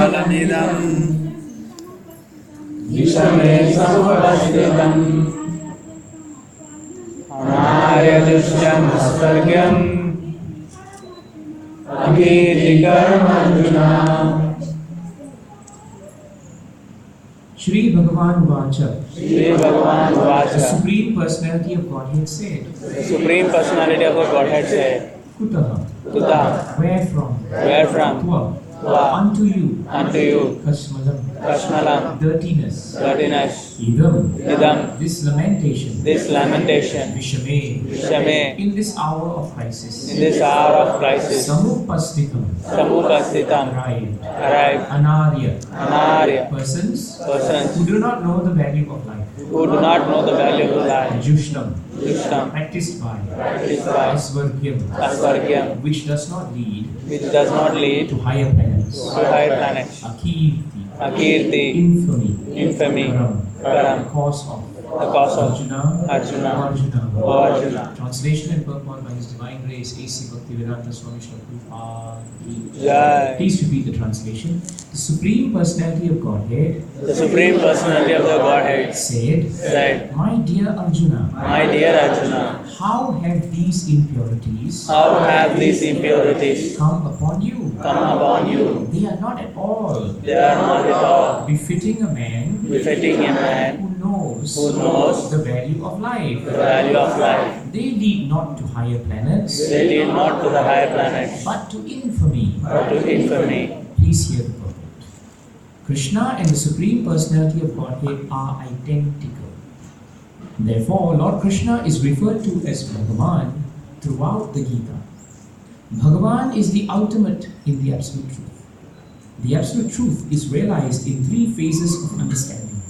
फलमिदं विषमे समुपस्थितम् अनार्यदुष्टम् अस्वर्ग्यम् अकीर्तिकरमर्जुना। Shri Bhagavan Vacha. Shri Bhagavan Vacha. The Supreme Personality of Godhead said. The Supreme Personality of Godhead said. Kutaha. Kutaha. Where from? Where from? Tva. Unto you. Unto you. Kashmalam. Kashmalam. Dirtiness. Dirtiness. Idam. Idam. This lamentation. This lamentation. Vishame. Vishame. In this hour of crisis. In this hour of crisis. Samupasthitam. Samupasthitam. Arrived. Anarya. Anarya. Persons. Persons. Who do not know the value of life. Who do not know the value of life. Jushtam. Jushtam. Practiced by. Practiced by. Asvargyam. Asvargyam. Which does not lead. Which does not lead to higher planets. To higher planets. Akirti. Akirti. Infamy. Infamy. Param. Param. The cause of. The cause of Arjuna. Arjuna. Arjuna. Arjuna. Translation and purport by His Divine Grace A.C. Bhaktivedanta Swami Srila Prabhupada. Jai. Please repeat the translation. The Supreme Personality of Godhead. The Supreme Personality of the Godhead said, My dear Arjuna. My dear Arjuna. How have these impurities? How have these impurities come upon you? Come upon you. They are not at all. They are not at all befitting a man. Befitting a man who knows the value of life. The value of life. They lead not to higher planets. They lead not to the higher planets. But to infamy. But to infamy. Please hear the purport. Krishna and the Supreme Personality of Godhead are identical. Therefore, Lord Krishna is referred to as Bhagavan throughout the Gita. Bhagavan is the ultimate in the Absolute Truth. The Absolute Truth is realized in three phases of understanding,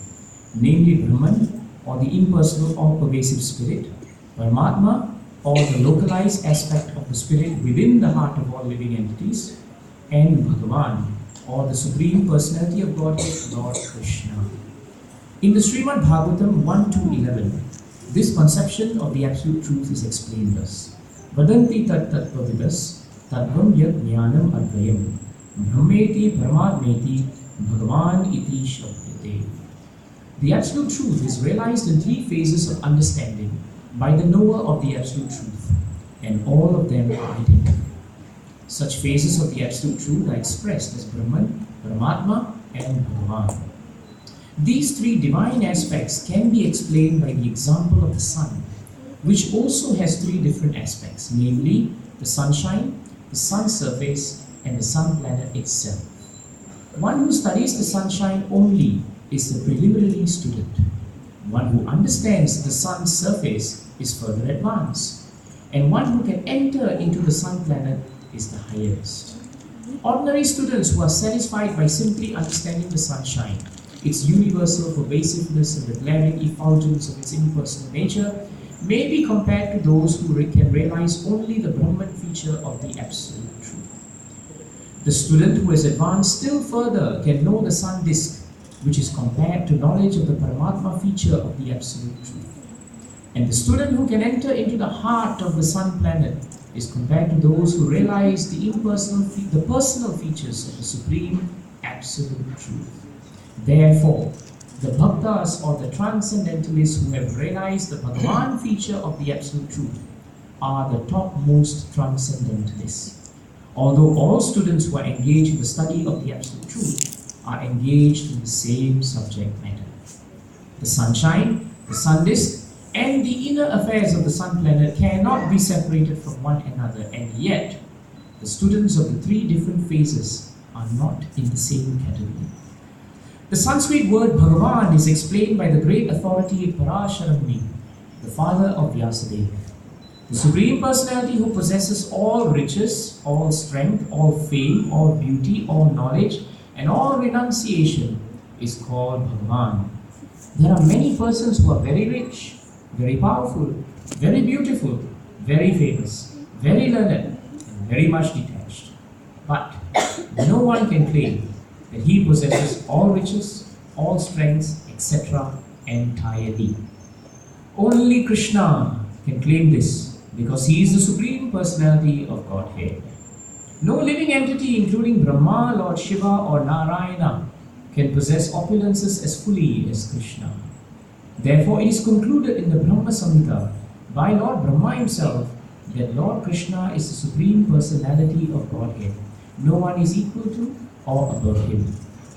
namely Brahman, or the impersonal or pervasive spirit, Paramatma, or the localized aspect of the spirit within the heart of all living entities, and Bhagavan, or the Supreme Personality of Godhead, Lord Krishna. In the Srimad Bhagavatam 1-11, this conception of the Absolute Truth is explained thus. Vadanti tat tattvavidas tattvam yat jnanam advayam brahmeti paramatmeti bhagavan iti shabdate. The Absolute Truth is realized in three phases of understanding by the knower of the Absolute Truth, and all of them are identical. Such phases of the Absolute Truth are expressed as Brahman, Paramatma, and Bhagavan. These three divine aspects can be explained by the example of the sun, which also has three different aspects, namely the sunshine, the sun's surface, and the sun planet itself. One who studies the sunshine only is the preliminary student. One who understands the sun's surface is further advanced, and one who can enter into the sun planet is the highest. Ordinary students who are satisfied by simply understanding the sunshine, its universal pervasiveness and the glaring effulgence of its impersonal nature, may be compared to those who can realize only the Brahman feature of the Absolute Truth. The student who has advanced still further can know the sun disk, which is compared to knowledge of the Paramatma feature of the Absolute Truth. And the student who can enter into the heart of the sun planet is compared to those who realize the personal features of the Supreme Absolute Truth. Therefore, the Bhaktas or the Transcendentalists who have realized the Bhagavan feature of the Absolute Truth are the topmost Transcendentalists. Although all students who are engaged in the study of the Absolute Truth are engaged in the same subject matter. The sunshine, the sun disk, and the inner affairs of the sun planet cannot be separated from one another, and yet the students of the three different phases are not in the same category. The Sanskrit word Bhagavan is explained by the great authority Parashara Muni, the father of Vyasadeva. The Supreme Personality who possesses all riches, all strength, all fame, all beauty, all knowledge, and all renunciation is called Bhagavan. There are many persons who are very rich, very powerful, very beautiful, very famous, very learned, and very much detached. But no one can claim that he possesses all riches, all strengths, etc. entirely. Only Krishna can claim this because he is the Supreme Personality of Godhead. No living entity, including Brahma, Lord Shiva, or Narayana, can possess opulences as fully as Krishna. Therefore, it is concluded in the Brahma Samhita by Lord Brahma himself that Lord Krishna is the Supreme Personality of Godhead. No one is equal to or above him.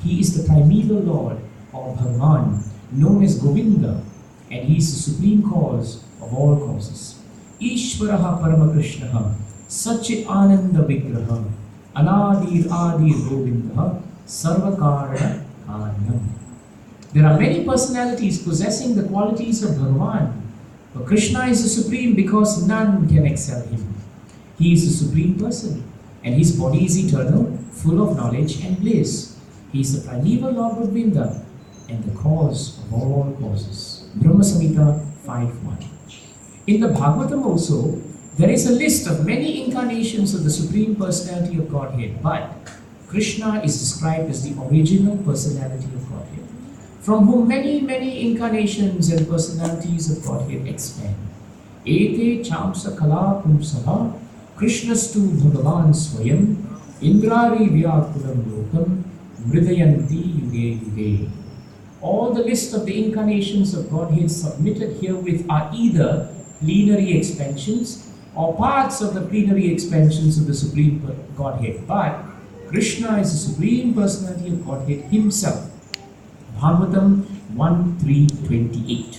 He is the primeval Lord or Bhagavan, known as Govinda, and he is the supreme cause of all causes. Ishvaraha Paramakrishnaha Satchit Ananda Vigraha Anadir Adir Govinda Sarvakarana Karanam. There are many personalities possessing the qualities of Bhagavan, but Krishna is the supreme because none can excel him. He is the supreme person, and his body is eternal, full of knowledge and bliss. He is the primeval Lord Govinda and the cause of all causes. Brahma Samhita 5.1. In the Bhagavatam also, there is a list of many incarnations of the Supreme Personality of Godhead, but Krishna is described as the original personality of Godhead, from whom many incarnations and personalities of Godhead expand. Ete chamsa kala pumsaha Krishnastu Bhagavan Swayam Indrari Vyakulam Lokam Mridayanti Yuge Yuge. All the list of the incarnations of Godhead submitted herewith are either plenary expansions or parts of the plenary expansions of the Supreme Godhead, but Krishna is the Supreme Personality of Godhead himself. Bhagavatam 1.3.28.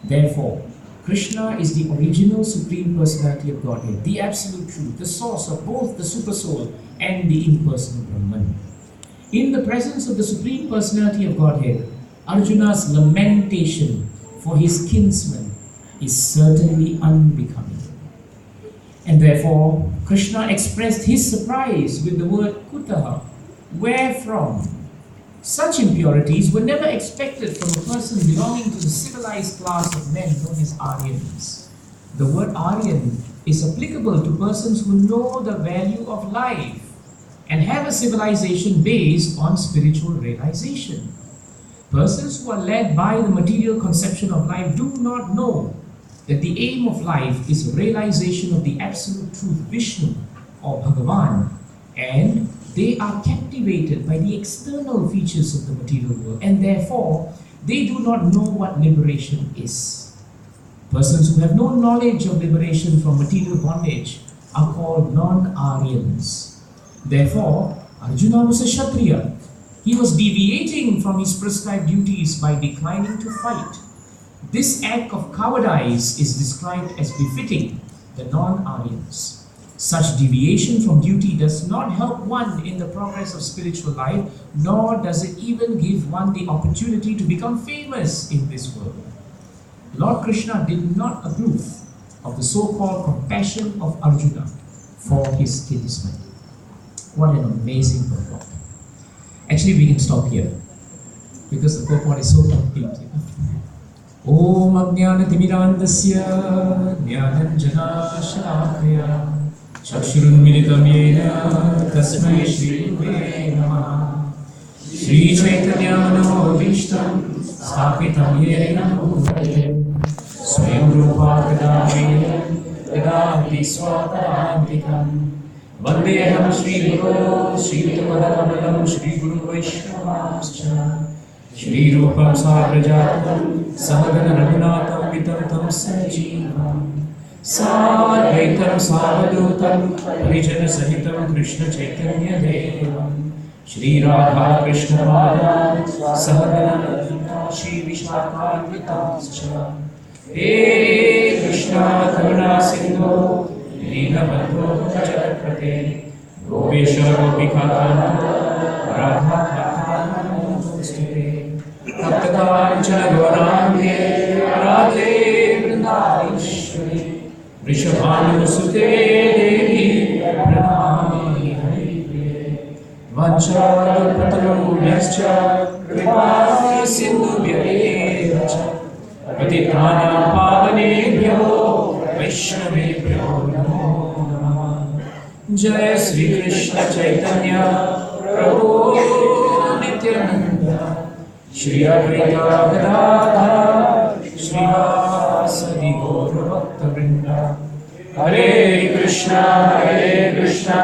Therefore, Krishna is the original Supreme Personality of Godhead, the Absolute Truth, the source of both the Supersoul and the impersonal Brahman. In the presence of the Supreme Personality of Godhead, Arjuna's lamentation for his kinsman is certainly unbecoming. And therefore, Krishna expressed his surprise with the word Kutaha, wherefrom. Such impurities were never expected from a person belonging to the civilized class of men known as Aryans. The word Aryan is applicable to persons who know the value of life and have a civilization based on spiritual realization. Persons who are led by the material conception of life do not know that the aim of life is realization of the absolute truth, Vishnu or Bhagavan, and they are captivated by the external features of the material world, and therefore they do not know what liberation is. Persons who have no knowledge of liberation from material bondage are called non-Aryans. Therefore, Arjuna was a Kshatriya. He was deviating from his prescribed duties by declining to fight. This act of cowardice is described as befitting the non-Aryans. Such deviation from duty does not help one in the progress of spiritual life, nor does it even give one the opportunity to become famous in this world. Lord Krishna did not approve of the so-called compassion of Arjuna for his kinsman. What an amazing purport. Actually, we can stop here because the purport is so complete. Om Ajnana Timirandasya Jnananjana Shalakaya Chakshurunmilitam Yena Tasmai Shri Gurave Namaha. Shri Chaitanya Manobishtam Sthapitam Yena Bhutale Swayam Rupa Kadavina Kadaviti Swatarantikam Vandeham Shri Guru Shri Padakamalam Shri Guru Vaishnavascha Shri Rupam Sagrajatam Sahagana Raghunatham Vitam Tam Sajivam Sadvaitam Savadutam Parijana Sahitam Krishna Chaitanya Devam Shri Radha Krishna Radha Sahagana Shri Vishakhanvitamscha He Krishna Karuna Sindhu Leelabandhu Jalaprate Gopesha Gopika Kanto Radha Kanto Namaste Bhaktakanchana Gauranga Radhe Vrindaveshwari Vrishabhanusute Devi Pranami Haripriye Vanchakalpatarubhyascha Kripa Sindhubhya Cha Patitanam Pavanebhyo Vaishnavebhyo Namo Namah. Jai Sri Krishna Chaitanya Prabhu Nityananda Shri Advaita Gadadhara Srivasadi Gaura Bhakta Vrinda. Hare Krishna Krishna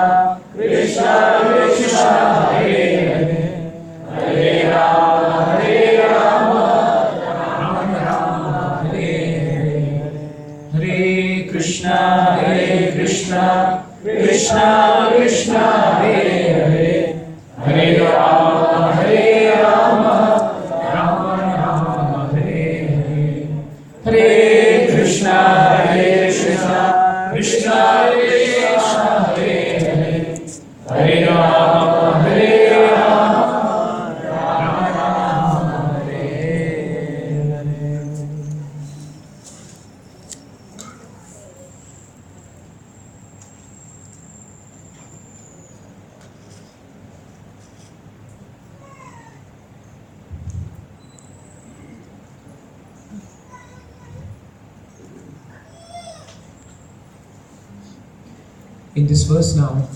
In this verse now,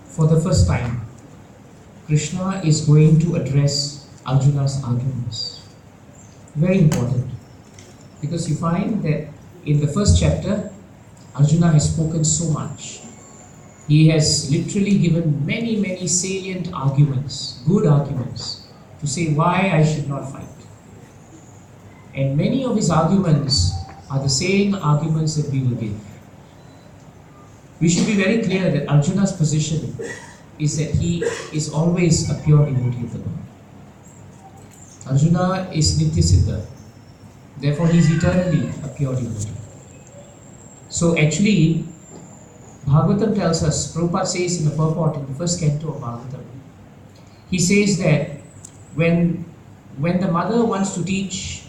for the first time, Krishna is going to address Arjuna's arguments. Very important. Because you find that in the first chapter, Arjuna has spoken so much. He has literally given many salient arguments, good arguments, to say why I should not fight. And many of his arguments are the same arguments that we will give. We should be very clear that Arjuna's position is that he is always a pure devotee of the Lord. Arjuna is Nitya Siddha. Therefore, he is eternally a pure devotee. So actually, Bhagavatam tells us, Prabhupada says in the purport in the first canto of Bhagavatam, he says that when the mother wants to teach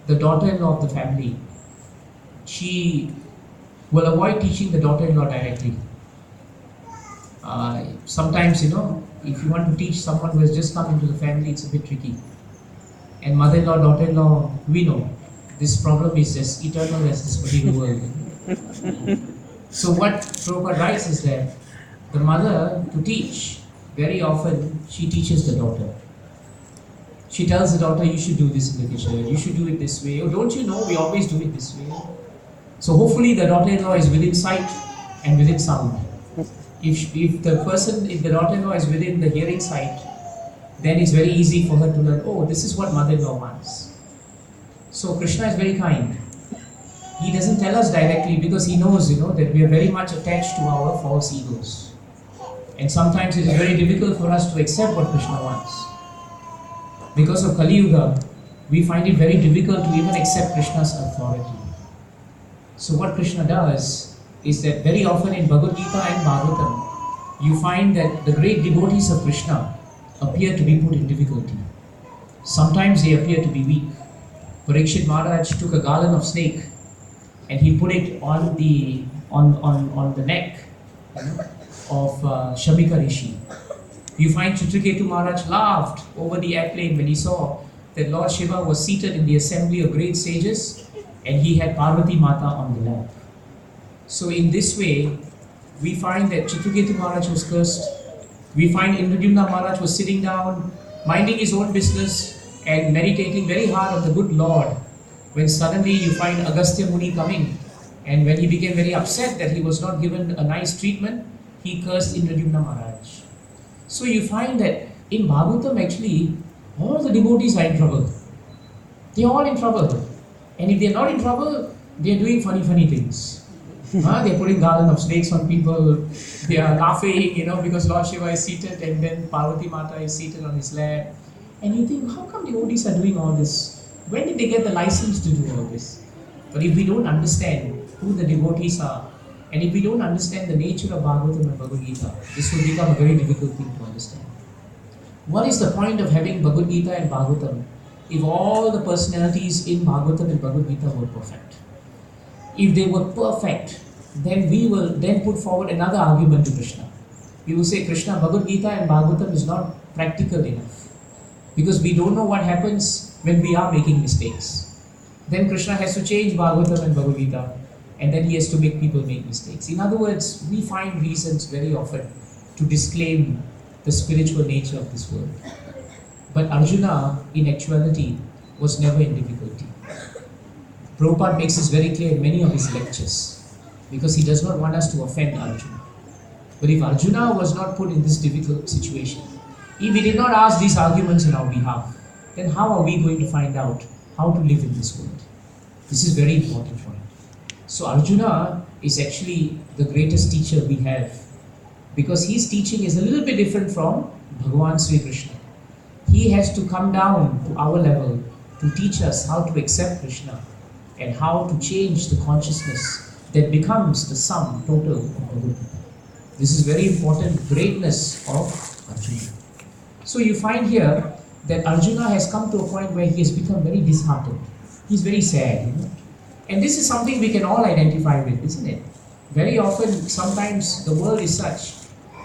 the daughter-in-law of the family, she will avoid teaching the daughter-in-law directly. Sometimes, if you want to teach someone who has just come into the family, it's a bit tricky. And mother-in-law, daughter-in-law, we know this problem is as eternal as this material world. So what Prabhupada writes is that the mother, to teach, very often she teaches the daughter. She tells the daughter, you should do this in the kitchen, you should do it this way. Oh, don't you know we always do it this way? So hopefully the daughter-in-law is within sight and within sound. If the daughter-in-law is within the hearing sight, then it's very easy for her to learn, oh, this is what mother-in-law wants. So Krishna is very kind. He doesn't tell us directly because he knows, that we are very much attached to our false egos. And sometimes it is very difficult for us to accept what Krishna wants. Because of Kali Yuga, we find it very difficult to even accept Krishna's authority. So what Krishna does is that very often in Bhagavad Gita and Bhagavatam, you find that the great devotees of Krishna appear to be put in difficulty. Sometimes they appear to be weak. Parikshit Maharaj took a garland of snake and he put it on the neck of Shamika Rishi. You find Chitraketu Maharaj laughed over the airplane when he saw that Lord Shiva was seated in the assembly of great sages and he had Parvati Mata on the lap. So in this way, we find that Chitraketu Maharaj was cursed. We find Indradyumna Maharaj was sitting down, minding his own business and meditating very hard on the good Lord, when suddenly you find Agastya Muni coming, and when he became very upset that he was not given a nice treatment, he cursed Indradyumna Maharaj. So you find that in Bhagavatam actually, all the devotees are in trouble. They are all in trouble. And if they are not in trouble, they are doing funny things. They are putting garland of snakes on people. They are laughing, because Lord Shiva is seated and then Parvati Mata is seated on his lap. And you think, how come devotees are doing all this? When did they get the license to do all this? But if we don't understand who the devotees are, and if we don't understand the nature of Bhagavatam and Bhagavad Gita, this will become a very difficult thing to understand. What is the point of having Bhagavad Gita and Bhagavatam if all the personalities in Bhagavatam and Bhagavad Gita were perfect? If they were perfect, then we will then put forward another argument to Krishna. We will say, Krishna, Bhagavad Gita and Bhagavatam is not practical enough. Because we don't know what happens when we are making mistakes. Then Krishna has to change Bhagavatam and Bhagavad Gita, and then he has to make people make mistakes. In other words, we find reasons very often to disclaim the spiritual nature of this world. But Arjuna, in actuality, was never in difficulty. Prabhupada makes this very clear in many of his lectures, because he does not want us to offend Arjuna. But if Arjuna was not put in this difficult situation, if he did not ask these arguments on our behalf, then how are we going to find out how to live in this world? This is very important point. So Arjuna is actually the greatest teacher we have, because his teaching is a little bit different from Bhagavan Sri Krishna. He has to come down to our level to teach us how to accept Krishna and how to change the consciousness that becomes the sum total of Bhagavad Gita. This is very important greatness of Arjuna. So you find here that Arjuna has come to a point where he has become very disheartened. He's very sad, And this is something we can all identify with, isn't it? Very often, sometimes the world is such.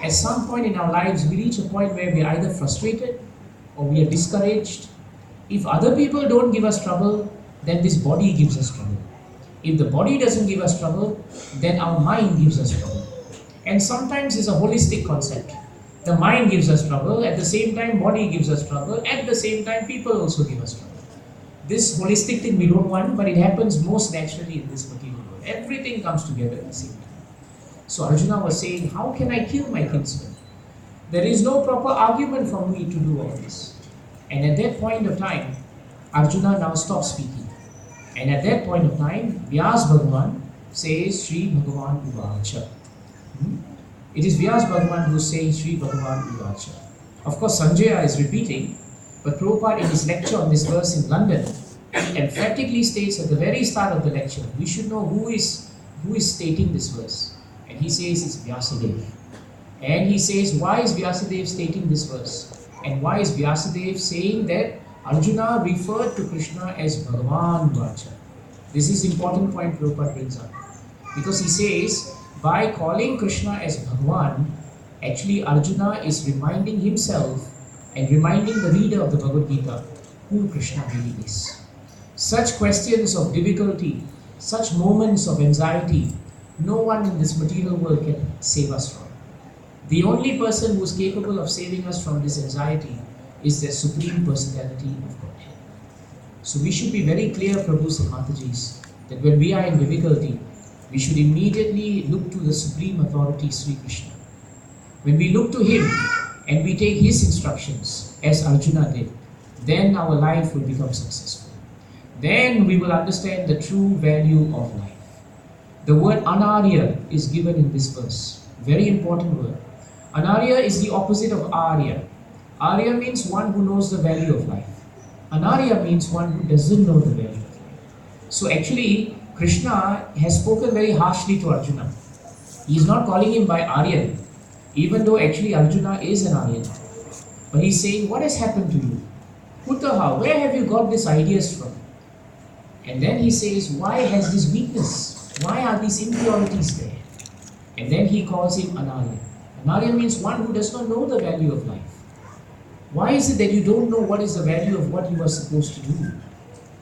At some point in our lives, we reach a point where we are either frustrated or we are discouraged. If other people don't give us trouble, then this body gives us trouble. If the body doesn't give us trouble, then our mind gives us trouble. And sometimes it's a holistic concept. The mind gives us trouble, at the same time body gives us trouble, at the same time people also give us trouble. This holistic thing we don't want, but it happens most naturally in this material world. Everything comes together at the same time. So Arjuna was saying, how can I kill my kinsman? There is no proper argument for me to do all this. And at that point of time, Arjuna now stops speaking. And at that point of time, Vyas Bhagavan says, Sri Bhagavan Uvacha. It is Vyas Bhagavan who is saying Sri Bhagavan Uvacha. Of course, Sanjaya is repeating, but Prabhupada in his lecture on this verse in London, he emphatically states at the very start of the lecture, we should know who is stating this verse. And he says it's Vyasadeva. And he says, why is Vyasadeva stating this verse? And why is Vyasadeva saying that Arjuna referred to Krishna as Bhagavan Vacha? This is important point Prabhupada brings up. Because he says, by calling Krishna as Bhagavan, actually Arjuna is reminding himself and reminding the reader of the Bhagavad Gita who Krishna really is. Such questions of difficulty, such moments of anxiety, no one in this material world can save us from. The only person who is capable of saving us from this anxiety is the Supreme Personality of Godhead. So we should be very clear, Prabhus and Matajis, that when we are in difficulty, we should immediately look to the Supreme Authority, Sri Krishna. When we look to Him and we take His instructions, as Arjuna did, then our life will become successful. Then we will understand the true value of life. The word Anarya is given in this verse. Very important word. Anarya is the opposite of Arya. Arya means one who knows the value of life. Anarya means one who doesn't know the value of life. So actually, Krishna has spoken very harshly to Arjuna. He is not calling him by Aryan, even though actually Arjuna is an Aryan. But he's saying, what has happened to you? Kutaha, where have you got these ideas from? And then he says, why has this weakness? Why are these impurities there? And then he calls him Anarya. Anarya means one who does not know the value of life. Why is it that you don't know what is the value of what you are supposed to do?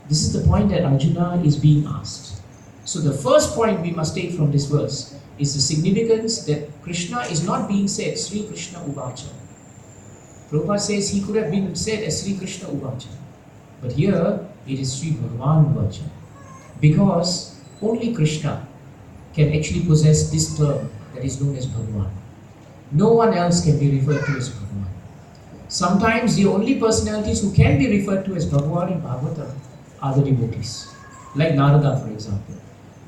This is the point that Arjuna is being asked. So the first point we must take from this verse is the significance that Krishna is not being said Sri Krishna Uvacha. Prabhupada says he could have been said as Sri Krishna Uvacha. But here it is Sri Bhagavan Uvacha. Because only Krishna can actually possess this term that is known as Bhagavan. No one else can be referred to as Bhagavan. Sometimes the only personalities who can be referred to as Bhagavan in Bhagavatam are the devotees. Like Narada, for example.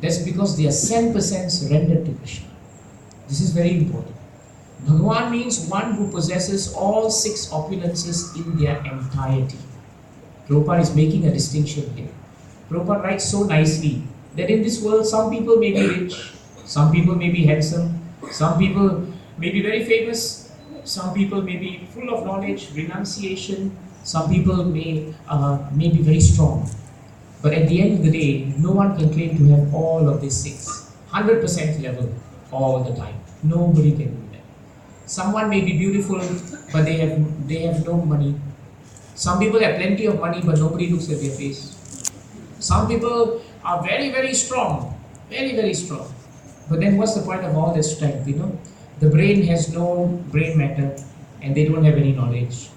That's because they are 100% surrendered to Krishna. This is very important. Bhagavan means one who possesses all 6 opulences in their entirety. Prabhupada is making a distinction here. Prabhupada writes so nicely that in this world some people may be rich, some people may be handsome, some people may be very famous, some people may be full of knowledge, renunciation, some people may be very strong. But at the end of the day, no one can claim to have all of these 6, 100% level all the time. Nobody can do that. Someone may be beautiful, but they have no money. Some people have plenty of money, but nobody looks at their face. Some people are very, very strong, very, very strong. But then what's the point of all this strength, The brain has no brain matter and they don't have any knowledge.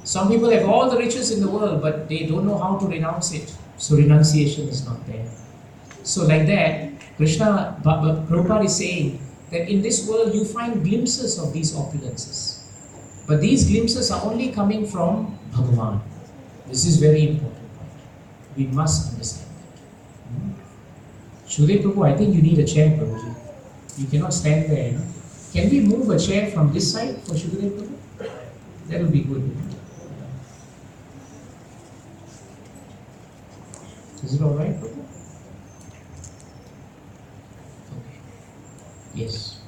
Some people have all the riches in the world, but they don't know how to renounce it. So renunciation is not there. So like that, Prabhupada is saying that in this world you find glimpses of these opulences. But these glimpses are only coming from Bhagavan. This is very important point. We must understand that. Shudev Prabhu, I think you need a chair, Prabhuji. You cannot stand there, you know. Can we move a chair from this side for Shudev Prabhu? That will be good. You know. Is it alright, Prabhu? Okay. Yes.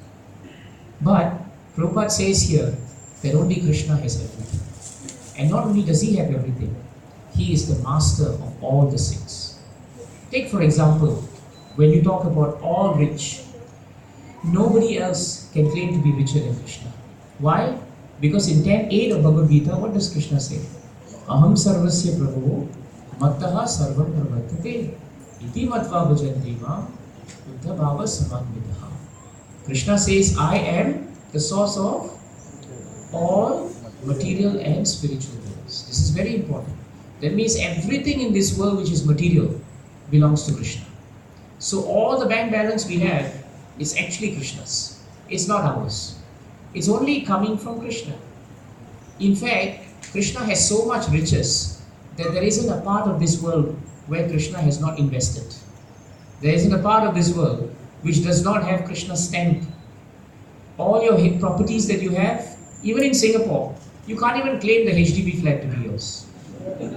But Prabhupada says here that only Krishna has everything. And not only does he have everything, he is the master of all the six. Take for example, when you talk about all rich, nobody else can claim to be richer than Krishna. Why? Because in 10:8 of Bhagavad Gita, what does Krishna say? Aham sarvasya prabhu mattaha sarvam pravartate iti matva bhajanti mam buddha bhava samagmidaha. Krishna says, I am the source of all material and spiritual worlds. This is very important. That means everything in this world which is material belongs to Krishna. So all the bank balance we have is actually Krishna's. It's not ours. It's only coming from Krishna. In fact, Krishna has so much riches that there isn't a part of this world where Krishna has not invested. There isn't a part of this world which does not have Krishna's stamp. All your properties that you have, even in Singapore, you can't even claim the HDB flat to be yours.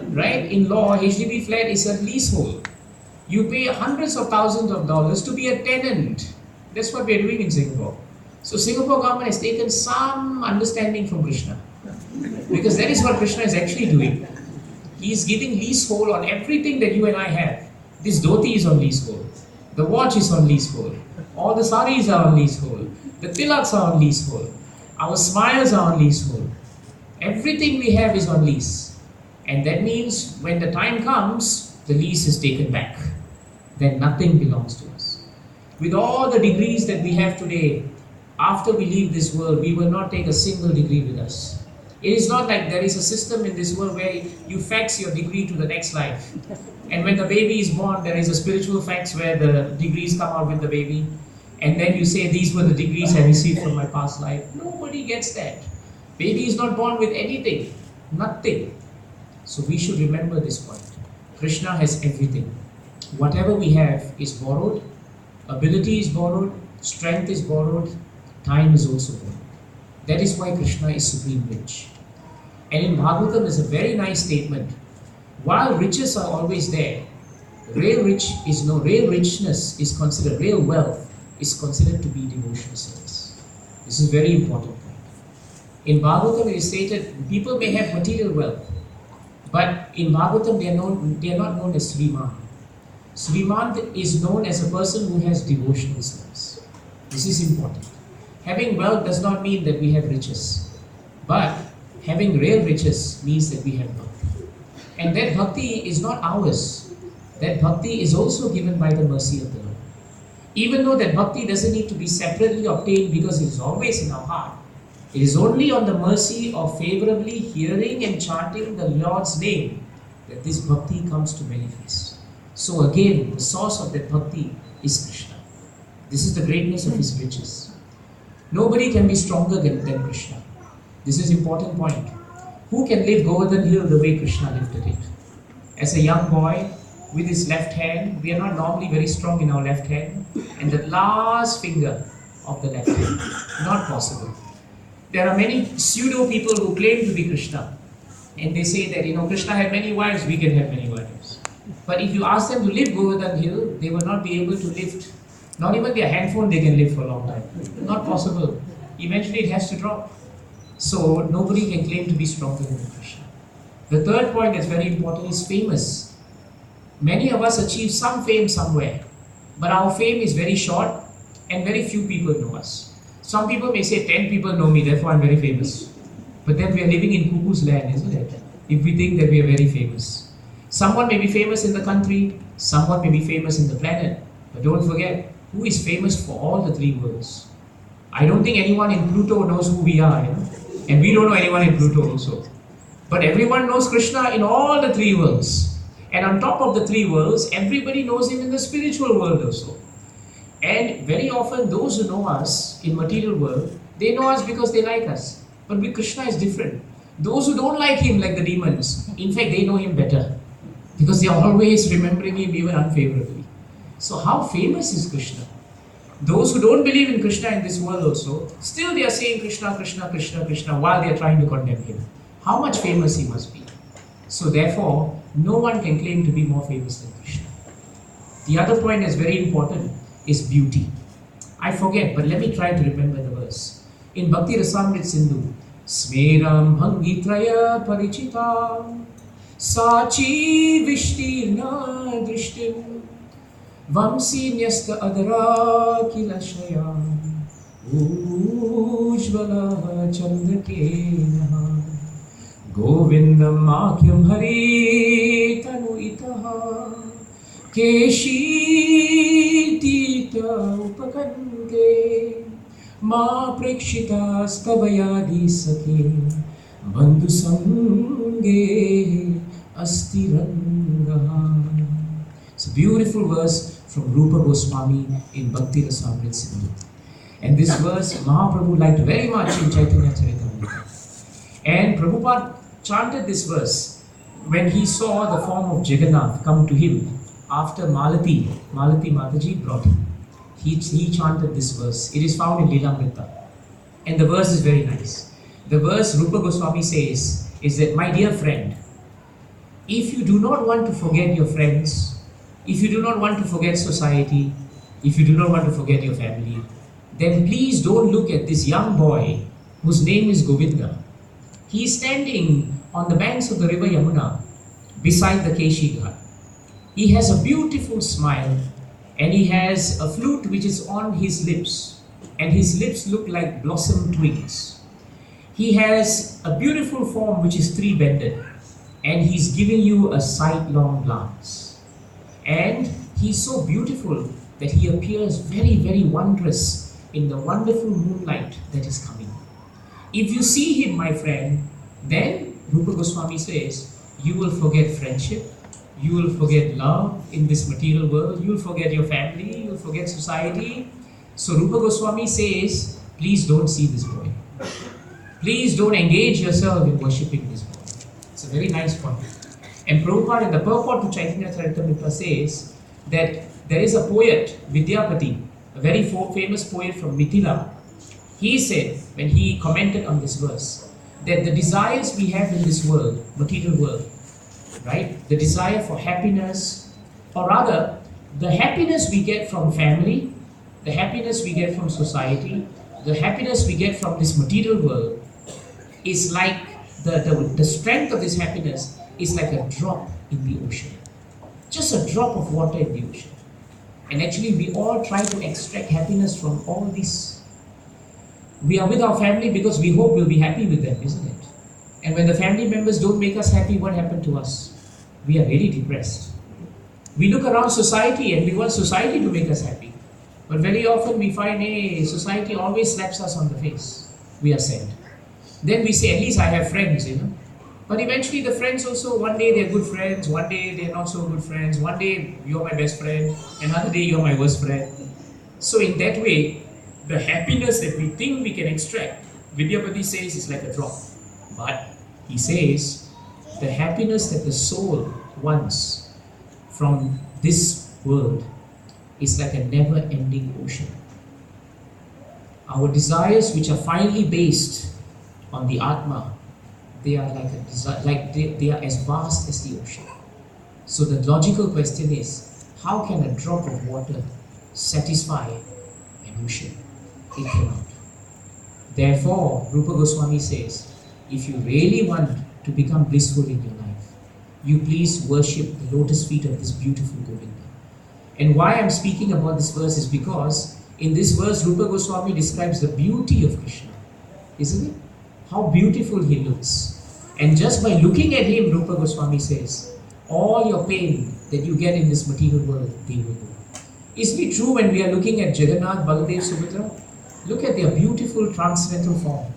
Right? In law, HDB flat is a leasehold. You pay hundreds of thousands of dollars to be a tenant. That's what we are doing in Singapore. So Singapore government has taken some understanding from Krishna. Because that is what Krishna is actually doing. He is giving leasehold on everything that you and I have. This dhoti is on leasehold. The watch is on leasehold. All the saris are on leasehold. The tilaks are on leasehold. Our smiles are on leasehold. Everything we have is on lease. And that means when the time comes, the lease is taken back. Then nothing belongs to us. With all the degrees that we have today, after we leave this world, we will not take a single degree with us. It is not like there is a system in this world where you fax your degree to the next life. And when the baby is born, there is a spiritual fax where the degrees come out with the baby. And then you say, these were the degrees I received from my past life. Nobody gets that. Baby is not born with anything. Nothing. So we should remember this point. Krishna has everything. Whatever we have is borrowed. Ability is borrowed. Strength is borrowed. Time is also borrowed. That is why Krishna is supreme rich. And in Bhagavatam is a very nice statement. While riches are always there, real richness is considered, real wealth is considered to be devotional service. This is very important point. In Bhagavatam it is stated, people may have material wealth, but in Bhagavatam they are not known as Sriman. Sriman is known as a person who has devotional service. This is important. Having wealth does not mean that we have riches, but having real riches means that we have bhakti. And that bhakti is not ours. That bhakti is also given by the mercy of the Lord. Even though that bhakti doesn't need to be separately obtained because it is always in our heart, it is only on the mercy of favorably hearing and chanting the Lord's name that this bhakti comes to manifest. So again, the source of that bhakti is Krishna. This is the greatness of his riches. Nobody can be stronger than Krishna. This is an important point. Who can lift Govardhan Hill the way Krishna lifted it? As a young boy, with his left hand, we are not normally very strong in our left hand, and the last finger of the left hand. Not possible. There are many pseudo people who claim to be Krishna, and they say that, Krishna had many wives, we can have many wives. But if you ask them to lift Govardhan Hill, they will not be able to lift. Not even their handphone they can lift for a long time. Not possible. Eventually it has to drop. So nobody can claim to be stronger than Krishna. The third point that's very important is famous. Many of us achieve some fame somewhere, but our fame is very short and very few people know us. Some people may say 10 people know me, therefore I'm very famous. But then we are living in cuckoo's land, isn't it? If we think that we are very famous. Someone may be famous in the country, someone may be famous in the planet, but don't forget, who is famous for all the three worlds? I don't think anyone in Pluto knows who we are, and we don't know anyone in Pluto also. But everyone knows Krishna in all the three worlds. And on top of the three worlds, everybody knows him in the spiritual world also. And very often those who know us in material world, they know us because they like us. But with Krishna is different. Those who don't like him, like the demons, in fact they know him better because they are always remembering him even unfavorably. So how famous is Krishna? Those who don't believe in Krishna in this world also, still they are saying Krishna, Krishna, Krishna, Krishna while they are trying to condemn him. How much famous he must be. So therefore, no one can claim to be more famous than Krishna. The other point that's very important is beauty. I forget, but let me try to remember the verse. In Bhakti Rasamrit Sindhu, Smeram Bhangitraya Parichita Sachi Vishtirna Drishtim Vamsi Nyasta Adara Kilashaya Ujvala Chandrakenaha Govindam Akyam Hari Tanu Itaha Keshitita Upakante Ma Prekshita Stavayadi Sake Bandhu Sange Astirangaha. It's a beautiful verse from Rupa Goswami in Bhakti Rasamrit Sindhu. And this verse Mahaprabhu liked very much in Chaitanya Charitamrita. And Prabhupada chanted this verse when he saw the form of Jagannath come to him after Malati Mataji brought him. He chanted this verse. It is found in Lilamrita. And the verse is very nice. The verse Rupa Goswami says is that, my dear friend, if you do not want to forget your friends, if you do not want to forget society, if you do not want to forget your family, then please don't look at this young boy whose name is Govinda. He is standing on the banks of the river Yamuna beside the Keshi Ghat. He has a beautiful smile and he has a flute which is on his lips, and his lips look like blossom twigs. He has a beautiful form which is three-bended, and he's giving you a sidelong glance. And he's so beautiful that he appears very, very wondrous in the wonderful moonlight that is coming. If you see him, my friend, then Rupa Goswami says, you will forget friendship, you will forget love in this material world, you will forget your family, you will forget society. So Rupa Goswami says, please don't see this boy. Please don't engage yourself in worshipping this boy. It's a very nice point. And Prabhupada in the purport to Chaitanya Charitamrita says that there is a poet, Vidyapati, a very famous poet from Mithila. He said, when he commented on this verse, that the desires we have in this world, material world, right? The desire for happiness, or rather, the happiness we get from family, the happiness we get from society, the happiness we get from this material world is like the strength of this happiness is like a drop in the ocean. Just a drop of water in the ocean. And actually, we all try to extract happiness from all this. We are with our family because we hope we'll be happy with them, isn't it? And when the family members don't make us happy, what happened to us? We are very depressed. We look around society and we want society to make us happy. But very often we find, hey, society always slaps us on the face. We are sad. Then we say, at least I have friends, But eventually the friends also, one day they're good friends, one day they're not so good friends, one day you're my best friend, another day you're my worst friend. So in that way, the happiness that we think we can extract, Vidyapati says is like a drop. But he says, the happiness that the soul wants from this world is like a never-ending ocean. Our desires, which are finally based on the Atma, they are like a desire, they are as vast as the ocean. So the logical question is, how can a drop of water satisfy an ocean? It cannot. Therefore, Rupa Goswami says, if you really want to become blissful in your life, you please worship the lotus feet of this beautiful Govinda. And why I'm speaking about this verse is because in this verse, Rupa Goswami describes the beauty of Krishna, isn't it? How beautiful he looks. And just by looking at him, Rupa Goswami says, all your pain that you get in this material world, they will go. Isn't it true when we are looking at Jagannath, Baladev, Subhadra? Look at their beautiful transcendental form.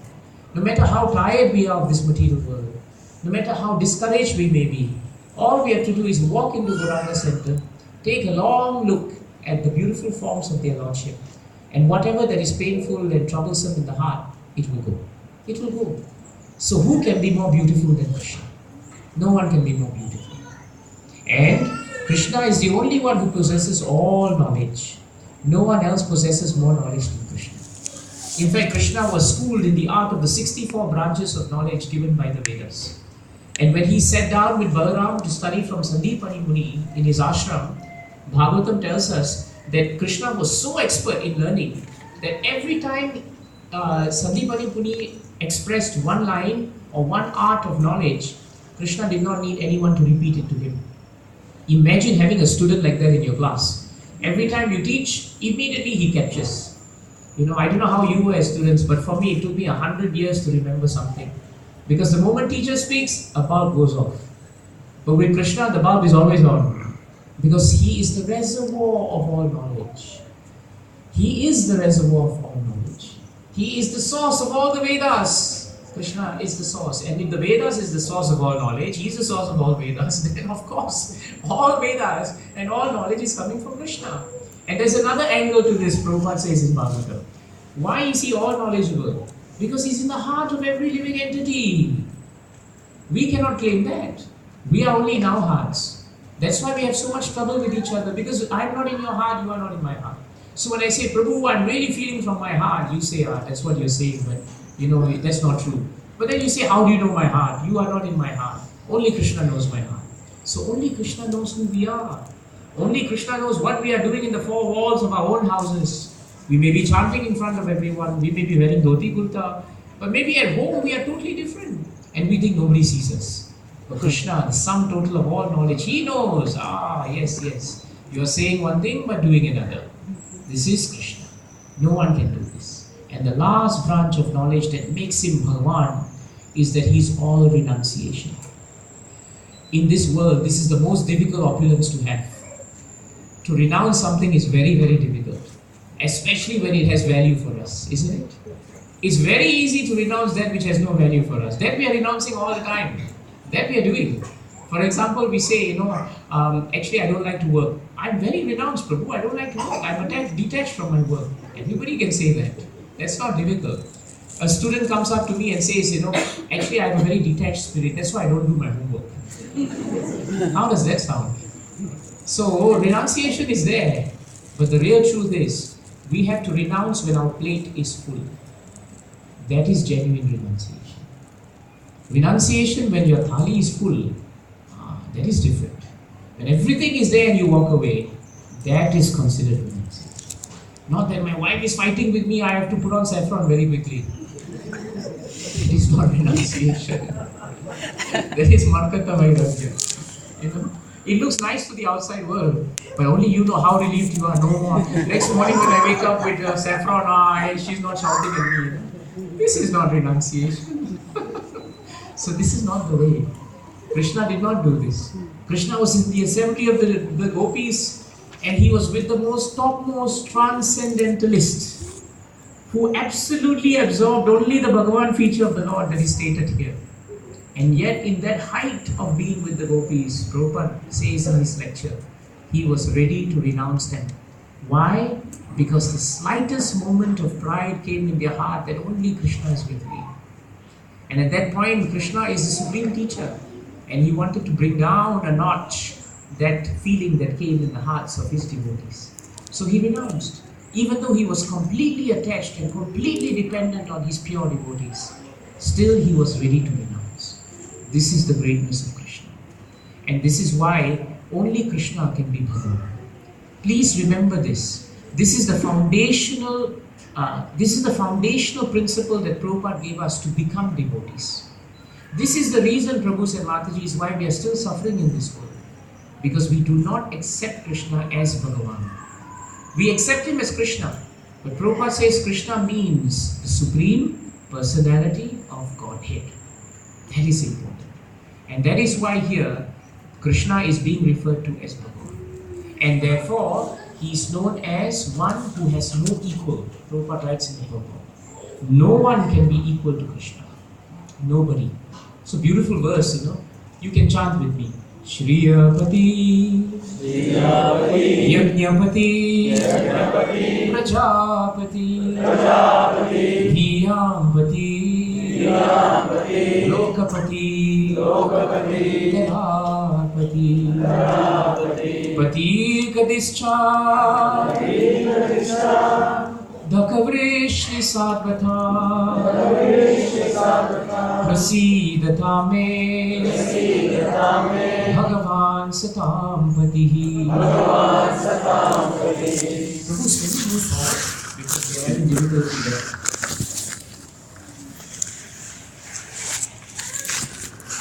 No matter how tired we are of this material world, no matter how discouraged we may be, all we have to do is walk into Gauranga Center, take a long look at the beautiful forms of their Lordship. And whatever that is painful and troublesome in the heart, it will go. It will go. So who can be more beautiful than Krishna? No one can be more beautiful. And Krishna is the only one who possesses all knowledge. No one else possesses more knowledge than Krishna. In fact, Krishna was schooled in the art of the 64 branches of knowledge given by the Vedas. And when he sat down with Balaram to study from Sandipani Muni in his ashram, Bhagavatam tells us that Krishna was so expert in learning that every time Sandipani Muni expressed one line or one art of knowledge, Krishna did not need anyone to repeat it to him. Imagine having a student like that in your class. Every time you teach, immediately he captures. I don't know how you were as students, but for me it took me 100 years to remember something. Because the moment teacher speaks, a bulb goes off. But with Krishna, the bulb is always on. Because he is the reservoir of all knowledge. He is the reservoir of all knowledge. He is the source of all the Vedas. Krishna is the source. And if the Vedas is the source of all knowledge, he is the source of all Vedas, then of course, all Vedas and all knowledge is coming from Krishna. And there's another angle to this, Prabhupada says in Bhagavatam. Why is he all knowledgeable? Because he's in the heart of every living entity. We cannot claim that. We are only in our hearts. That's why we have so much trouble with each other, because I'm not in your heart, you are not in my heart. So when I say, Prabhu, I'm really feeling from my heart, you say, that's what you're saying, but that's not true. But then you say, how do you know my heart? You are not in my heart. Only Krishna knows my heart. So only Krishna knows who we are. Only Krishna knows what we are doing in the four walls of our own houses. We may be chanting in front of everyone, we may be wearing dhoti kurta, but maybe at home we are totally different. And we think nobody sees us. But Krishna, the sum total of all knowledge, he knows. Yes. You are saying one thing but doing another. This is Krishna. No one can do this. And the last branch of knowledge that makes him Bhagavan is that he is all renunciation. In this world, this is the most difficult opulence to have. To renounce something is very, very difficult. Especially when it has value for us, isn't it? It's very easy to renounce that which has no value for us. That we are renouncing all the time. That we are doing. For example, we say, actually I don't like to work. I'm very renounced, Prabhu. I don't like to work. I'm detached from my work. Everybody can say that. That's not difficult. A student comes up to me and says, actually I have a very detached spirit. That's why I don't do my homework. How does that sound? So renunciation is there. But the real truth is, we have to renounce when our plate is full. That is genuine renunciation. Renunciation when your thali is full, that is different. When everything is there and you walk away, that is considered renunciation. Not that my wife is fighting with me, I have to put on saffron very quickly. It is not renunciation. That is Markata Vairagya. It looks nice to the outside world, but only you know how relieved you are. No more. Next morning when I wake up with saffron, she's not shouting at me. This is not renunciation. So this is not the way. Krishna did not do this. Krishna was in the assembly of the gopis, and he was with the topmost transcendentalist who absolutely absorbed only the Bhagavan feature of the Lord that is stated here. And yet in that height of being with the gopis, Prabhupada says in his lecture, he was ready to renounce them. Why? Because the slightest moment of pride came in their heart that only Krishna is with me. And at that point, Krishna is the supreme teacher. And he wanted to bring down a notch that feeling that came in the hearts of his devotees. So he renounced. Even though he was completely attached and completely dependent on his pure devotees, still he was ready to renounce. This is the greatness of Krishna. And this is why only Krishna can be Bhagavan. Please remember this. This is the foundational principle that Prabhupada gave us to become devotees. This is the reason, Prabhu and Mataji, is why we are still suffering in this world. Because we do not accept Krishna as Bhagavan. We accept him as Krishna. But Prabhupada says Krishna means the supreme personality of Godhead. That is important. And that is why here Krishna is being referred to as Bhagavan. And therefore, he is known as one who has no equal. Prabhupada writes in the Bhagavad. No one can be equal to Krishna. Nobody. So beautiful verse, You can chant with me. Shriyapati, Yajnapati, Prajapati, Dhiyambati, Lokapati, Dharapati, Pati Gadischa, Dhakavrishni Sarvata, Prasidata me, Bhagavan Satam Patihi. Prabhu, can you move forward? Because we are having difficulty there.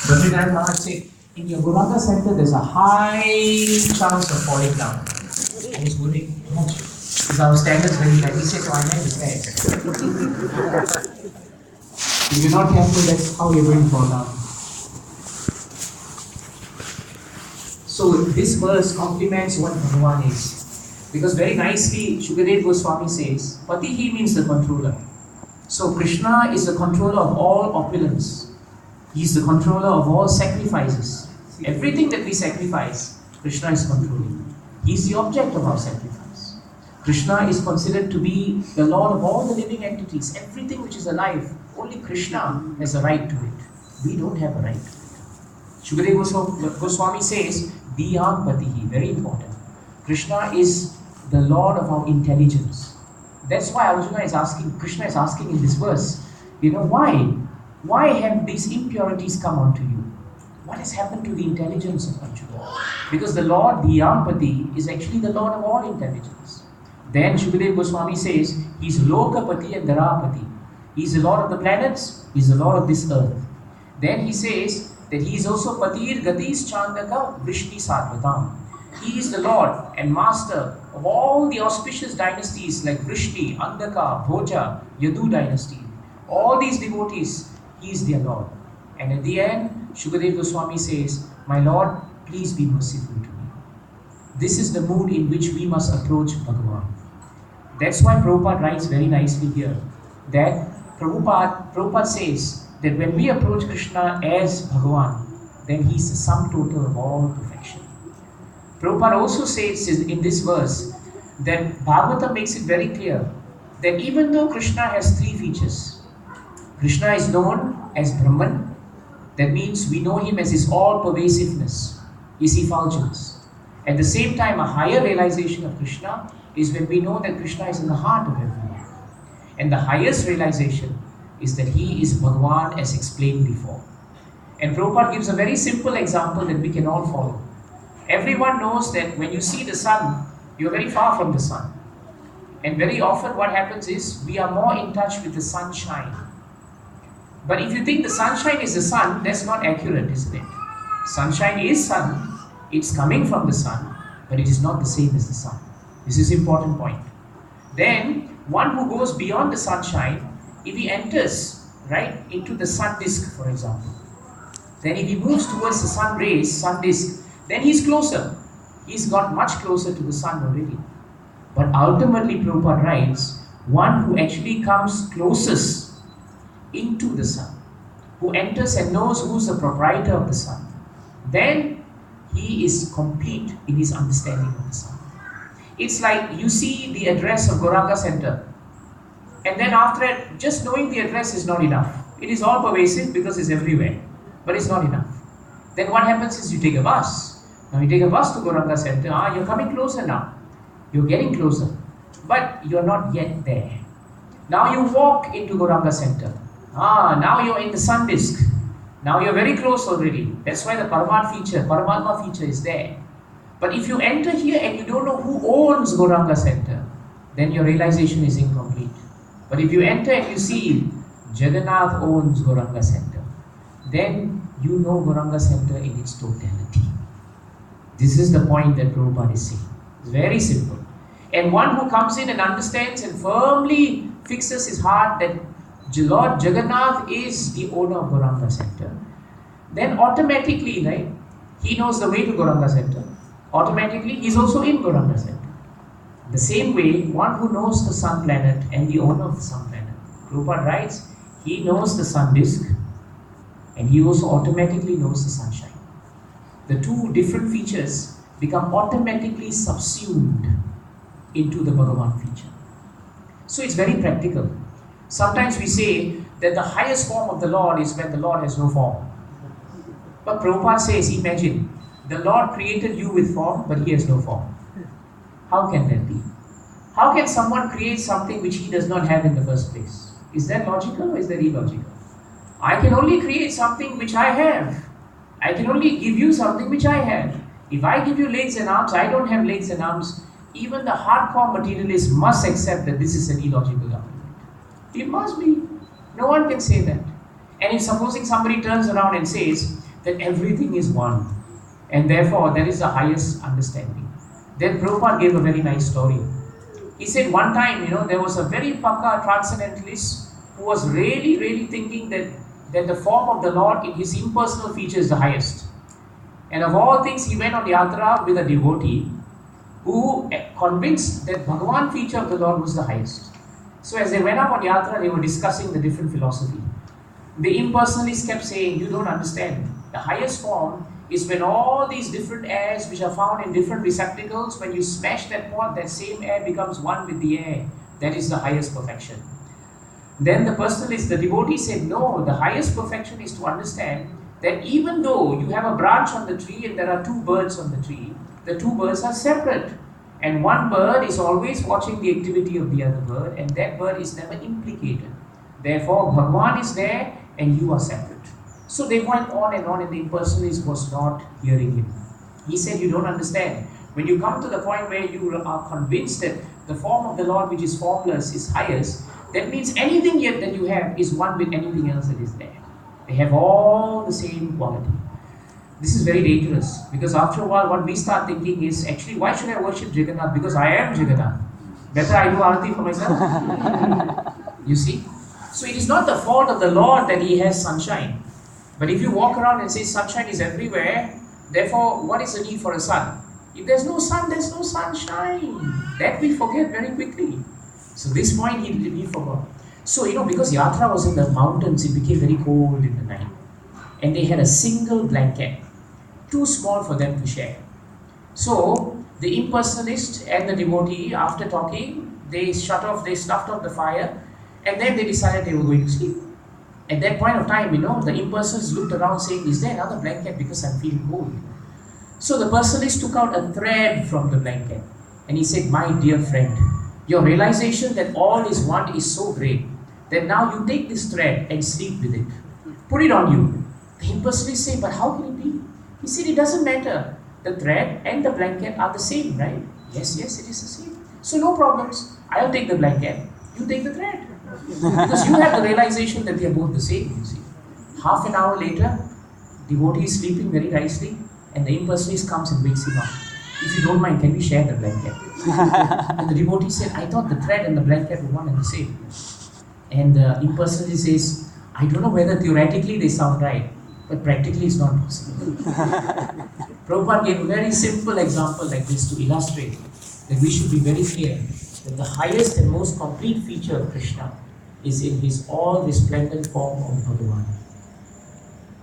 Badrinath Maharaj said, in your Gauranga center, there's a high chance of falling down. I was worried, how much? Because our standards very high. He said, so I meant to say. If you're not careful, that's how you're going to fall down. So this verse complements what Bhagavan is. Because very nicely, Shukadev Goswami says, Patihi means the controller. So Krishna is the controller of all opulence. He is the controller of all sacrifices. Everything that we sacrifice, Krishna is controlling. He is the object of our sacrifice. Krishna is considered to be the Lord of all the living entities. Everything which is alive, only Krishna has a right to it. We don't have a right to it. Shukadev Goswami says, Diyam Patihi, very important. Krishna is the Lord of our intelligence. That's why Arjuna is asking, Krishna is asking in this verse, why? Why have these impurities come onto you? What has happened to the intelligence of Arjuna? Because the Lord, Dhiyampati, is actually the Lord of all intelligence. Then Shukadev Goswami says, he is Lokapati and Dharapati. He is the Lord of the planets, he is the Lord of this earth. Then he says that he is also Patir Gatis Chandaka Vrishni Sarvatam. He is the Lord and Master of all the auspicious dynasties like Vrishni, Andaka, Bhoja, Yadu dynasty. All these devotees, he is their Lord. And at the end, Shukadev Goswami says, my Lord, please be merciful to me. This is the mood in which we must approach Bhagavan. That's why Prabhupada writes very nicely here that Prabhupada says that when we approach Krishna as Bhagavan, then he is the sum total of all perfection. Prabhupada also says in this verse that Bhagavata makes it very clear that even though Krishna has three features, Krishna is known as Brahman, that means we know him as his all-pervasiveness, his effulgence. At the same time, a higher realization of Krishna is when we know that Krishna is in the heart of everyone. And the highest realization is that he is Bhagavan as explained before. And Prabhupada gives a very simple example that we can all follow. Everyone knows that when you see the sun, you are very far from the sun. And very often what happens is we are more in touch with the sunshine. But if you think the sunshine is the sun, that's not accurate, isn't it? Sunshine is sun, it's coming from the sun, but it is not the same as the sun. This is an important point. Then, one who goes beyond the sunshine, if he enters into the sun disk, for example, then if he moves towards the sun rays, sun disk, then he's closer. He's got much closer to the sun already. But ultimately, Prabhupada writes, one who actually comes closest into the sun, who enters and knows who's the proprietor of the sun, then he is complete in his understanding of the sun. It's like you see the address of Gauranga Center, and then after that, just knowing the address is not enough. It is all pervasive because it's everywhere, but it's not enough. Then what happens is you take a bus. Now you take a bus to Gauranga Center, you're coming closer now. You're getting closer, but you're not yet there. Now you walk into Gauranga Center. Now you're in the sun disk. Now you're very close already. That's why the Paramatma feature is there. But if you enter here and you don't know who owns Gauranga Center, then your realization is incomplete. But if you enter and you see Jagannath owns Gauranga Center, then you know Gauranga Center in its totality. This is the point that Prabhupada is saying. It's very simple. And one who comes in and understands and firmly fixes his heart that Lord Jagannath is the owner of Gauranga Center, then automatically, he knows the way to Gauranga Center. Automatically, he's also in Gauranga Center. The same way, one who knows the sun planet and the owner of the sun planet, Prabhupada writes, he knows the sun disk and he also automatically knows the sunshine. the two different features become automatically subsumed into the Bhagavan feature. So it's very practical. Sometimes we say that the highest form of the Lord is when the Lord has no form. But Prabhupada says, imagine, the Lord created you with form, but He has no form. How can that be? How can someone create something which he does not have in the first place? Is that logical or is that illogical? I can only create something which I have. I can only give you something which I have. If I give you legs and arms, I don't have legs and arms. Even the hardcore materialist must accept that this is an illogical argument. It must be. No one can say that. And if supposing somebody turns around and says that everything is one, and therefore there is the highest understanding, then Prabhupada gave a very nice story. He said one time, there was a very pakka transcendentalist who was really thinking that the form of the Lord in His impersonal feature is the highest. And of all things, he went on yatra with a devotee who convinced that Bhagavan feature of the Lord was the highest. So as they went up on yatra, they were discussing the different philosophy. The impersonalists kept saying, you don't understand. The highest form is when all these different airs which are found in different receptacles, when you smash that pot, that same air becomes one with the air. That is the highest perfection. Then the personalist, the devotee said, no, the highest perfection is to understand that even though you have a branch on the tree and there are two birds on the tree, the two birds are separate. And one bird is always watching the activity of the other bird, and that bird is never implicated. Therefore, Bhagavan is there and you are separate. So they went on, and the impersonalist was not hearing him. He said, you don't understand. When you come to the point where you are convinced that the form of the Lord which is formless is highest, that means anything yet that you have is one with anything else that is there. They have all the same quality. This is very dangerous, because after a while what we start thinking is, actually, why should I worship Jagannath? Because I am Jagannath. Better I do arati for myself. You see? So it is not the fault of the Lord that He has sunshine. But if you walk around and say sunshine is everywhere, therefore what is the need for a sun? If there's no sun, there's no sunshine. That we forget very quickly. So this point he forgot. So because yatra was in the mountains, it became very cold in the night. And they had a single blanket, too small for them to share. So the impersonalist and the devotee, after talking, they stuffed off the fire, and then they decided they were going to sleep. At that point of time, the impersonalist looked around saying, is there another blanket because I'm feeling cold? So the personalist took out a thread from the blanket and he said, my dear friend, your realization that all is one is so great that now you take this thread and sleep with it. Put it on you. The impersonalist said, but how can it be? He said, it doesn't matter. The thread and the blanket are the same, right? Yes, it is the same. So no problems. I'll take the blanket, you take the thread. Because you have the realization that they are both the same, you see. Half an hour later, devotee is sleeping very nicely, and the impersonalist comes and wakes him up. If you don't mind, can we share the blanket? And the devotee said, I thought the thread and the blanket were one and the same. And the impersonalist says, I don't know whether theoretically they sound right, but practically it's not possible. Prabhupada gave a very simple example like this to illustrate that we should be very clear that the highest and most complete feature of Krishna is in His all-resplendent form of Bhagavan.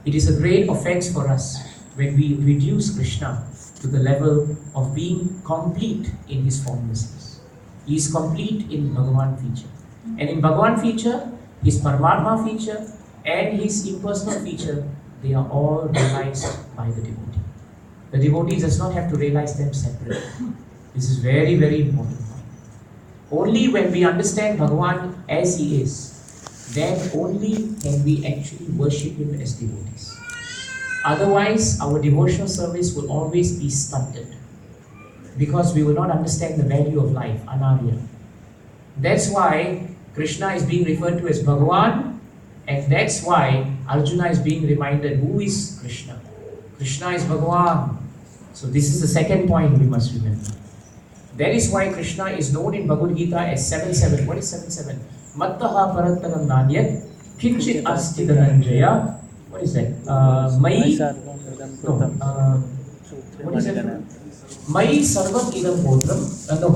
It is a great offense for us when we reduce Krishna to the level of being complete in His formlessness. He is complete in Bhagavan feature. And in Bhagavan feature, His Paramatma feature and His impersonal feature, they are all realized by the devotee. The devotee does not have to realize them separately. This is very, very important. Only when we understand Bhagavan as He is, then only can we actually worship Him as devotees. Otherwise, our devotional service will always be stunted, because we will not understand the value of life, anarya. That's why Krishna is being referred to as Bhagavan, and that's why Arjuna is being reminded who is Krishna. Krishna is Bhagavan. So this is the second point we must remember. That is why Krishna is known in Bhagavad Gita as 7-7. What is 7-7? Mattaha parantaram nanyat kinchit asti dhananjaya. What is that? What is that? Mai sarvam idam potram.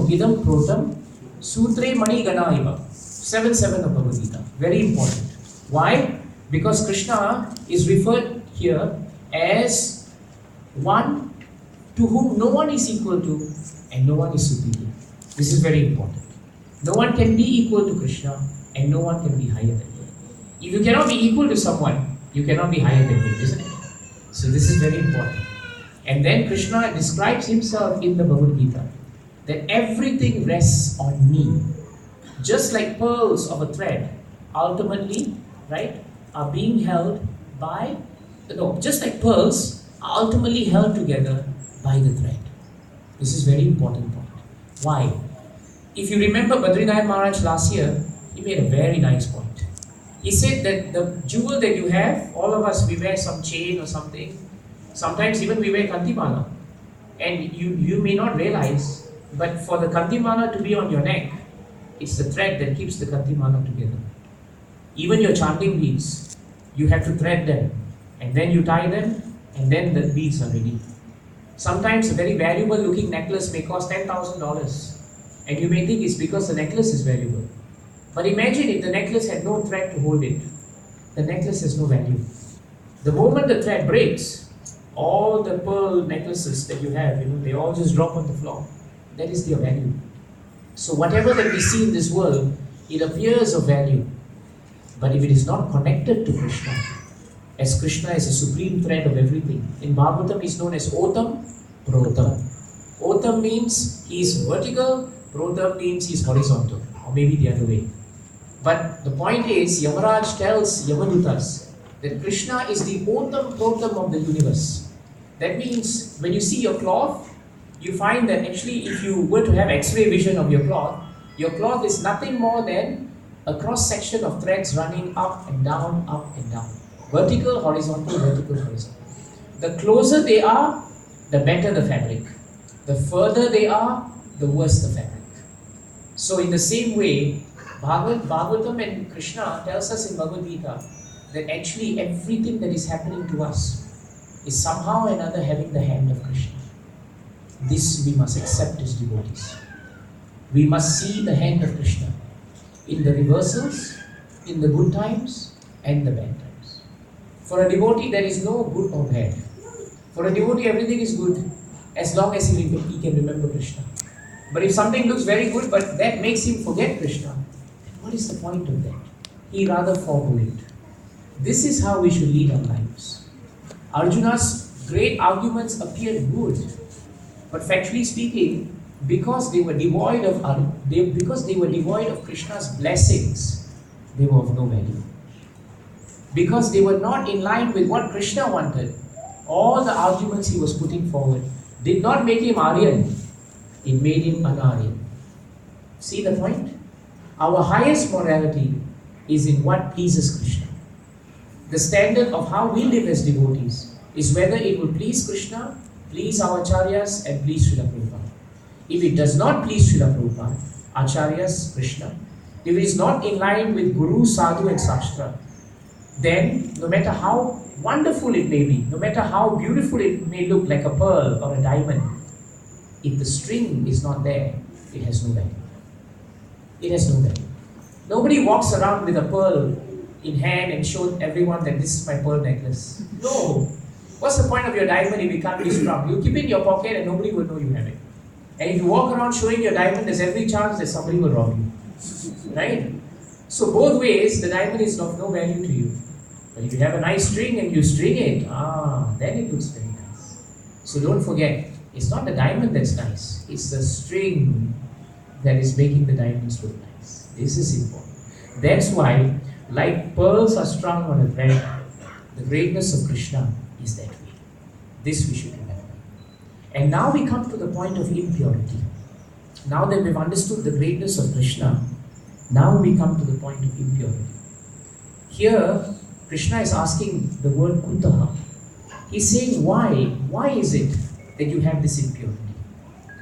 Idam protam. Sutre mani gana iva. 7-7 of Bhagavad Gita. Very important. Why? Because Krishna is referred here as one to whom no one is equal to and no one is superior. This is very important. No one can be equal to Krishna and no one can be higher than him. If you cannot be equal to someone, you cannot be higher than him, isn't it? So this is very important. And then Krishna describes himself in the Bhagavad Gita that everything rests on me. Just like pearls of a thread, ultimately, right, are being held by, just like pearls are ultimately held together by the thread. This is very important point. Why? If you remember Badrinath Maharaj last year, he made a very nice point. He said that the jewel that you have, all of us, we wear some chain or something. Sometimes even we wear kantimala. And you may not realize, but for the kantimala to be on your neck, it's the thread that keeps the kantimala together. Even your chanting beads, you have to thread them. And then you tie them, and then the beads are ready. Sometimes a very valuable looking necklace may cost $10,000. And you may think it's because the necklace is valuable. But imagine if the necklace had no thread to hold it. The necklace has no value. The moment the thread breaks, all the pearl necklaces that you have, they all just drop on the floor. That is their value. So whatever that we see in this world, it appears of value. But if it is not connected to Krishna, as Krishna is a supreme thread of everything, in Bhagavatam is known as Otam, Protam. Otam means he is vertical, Protam means he is horizontal, or maybe the other way. But the point is, Yamaraj tells Yamadutas that Krishna is the Otam Protam of the universe. That means when you see your cloth, you find that actually if you were to have X-ray vision of your cloth is nothing more than a cross section of threads running up and down, up and down. Vertical, horizontal, vertical, horizontal. The closer they are, the better the fabric. The further they are, the worse the fabric. So in the same way, Bhagavatam and Krishna tells us in Bhagavad Gita that actually everything that is happening to us is somehow or another having the hand of Krishna. This we must accept as devotees. We must see the hand of Krishna in the reversals, in the good times and the bad times. For a devotee there is no good or bad. For a devotee everything is good as long as he can remember Krishna. But if something looks very good but that makes him forget Krishna, then what is the point of that? He rather forego it. This is how we should lead our lives. Arjuna's great arguments appeared good, but factually speaking, because they were devoid of Krishna's blessings, they were of no value. Because they were not in line with what Krishna wanted, all the arguments he was putting forward did not make him Aryan, it made him Anaryan. See the point? Our highest morality is in what pleases Krishna. The standard of how we live as devotees is whether it will please Krishna, please our acharyas and please Srila Prabhupada. If it does not please Srila Prabhupada, acharyas, Krishna, if it is not in line with Guru, Sadhu and Shastra, then no matter how wonderful it may be, no matter how beautiful it may look like a pearl or a diamond, if the string is not there, it has no value. It has no value. Nobody walks around with a pearl in hand and shows everyone that this is my pearl necklace. No. What's the point of your diamond if it can't be strung? You keep it in your pocket and nobody will know you have it. And if you walk around showing your diamond, there's every chance that somebody will rob you. Right? So both ways, the diamond is of no value to you. But if you have a nice string and you string it, then it looks very nice. So don't forget, it's not the diamond that's nice, it's the string that is making the diamonds look nice. This is important. That's why, like pearls are strung on a thread, the greatness of Krishna is that way. This we should remember. And now we come to the point of impurity. Now that we've understood the greatness of Krishna, now we come to the point of impurity. Here, Krishna is asking the word kutaha. He's saying, why? Why is it that you have this impurity?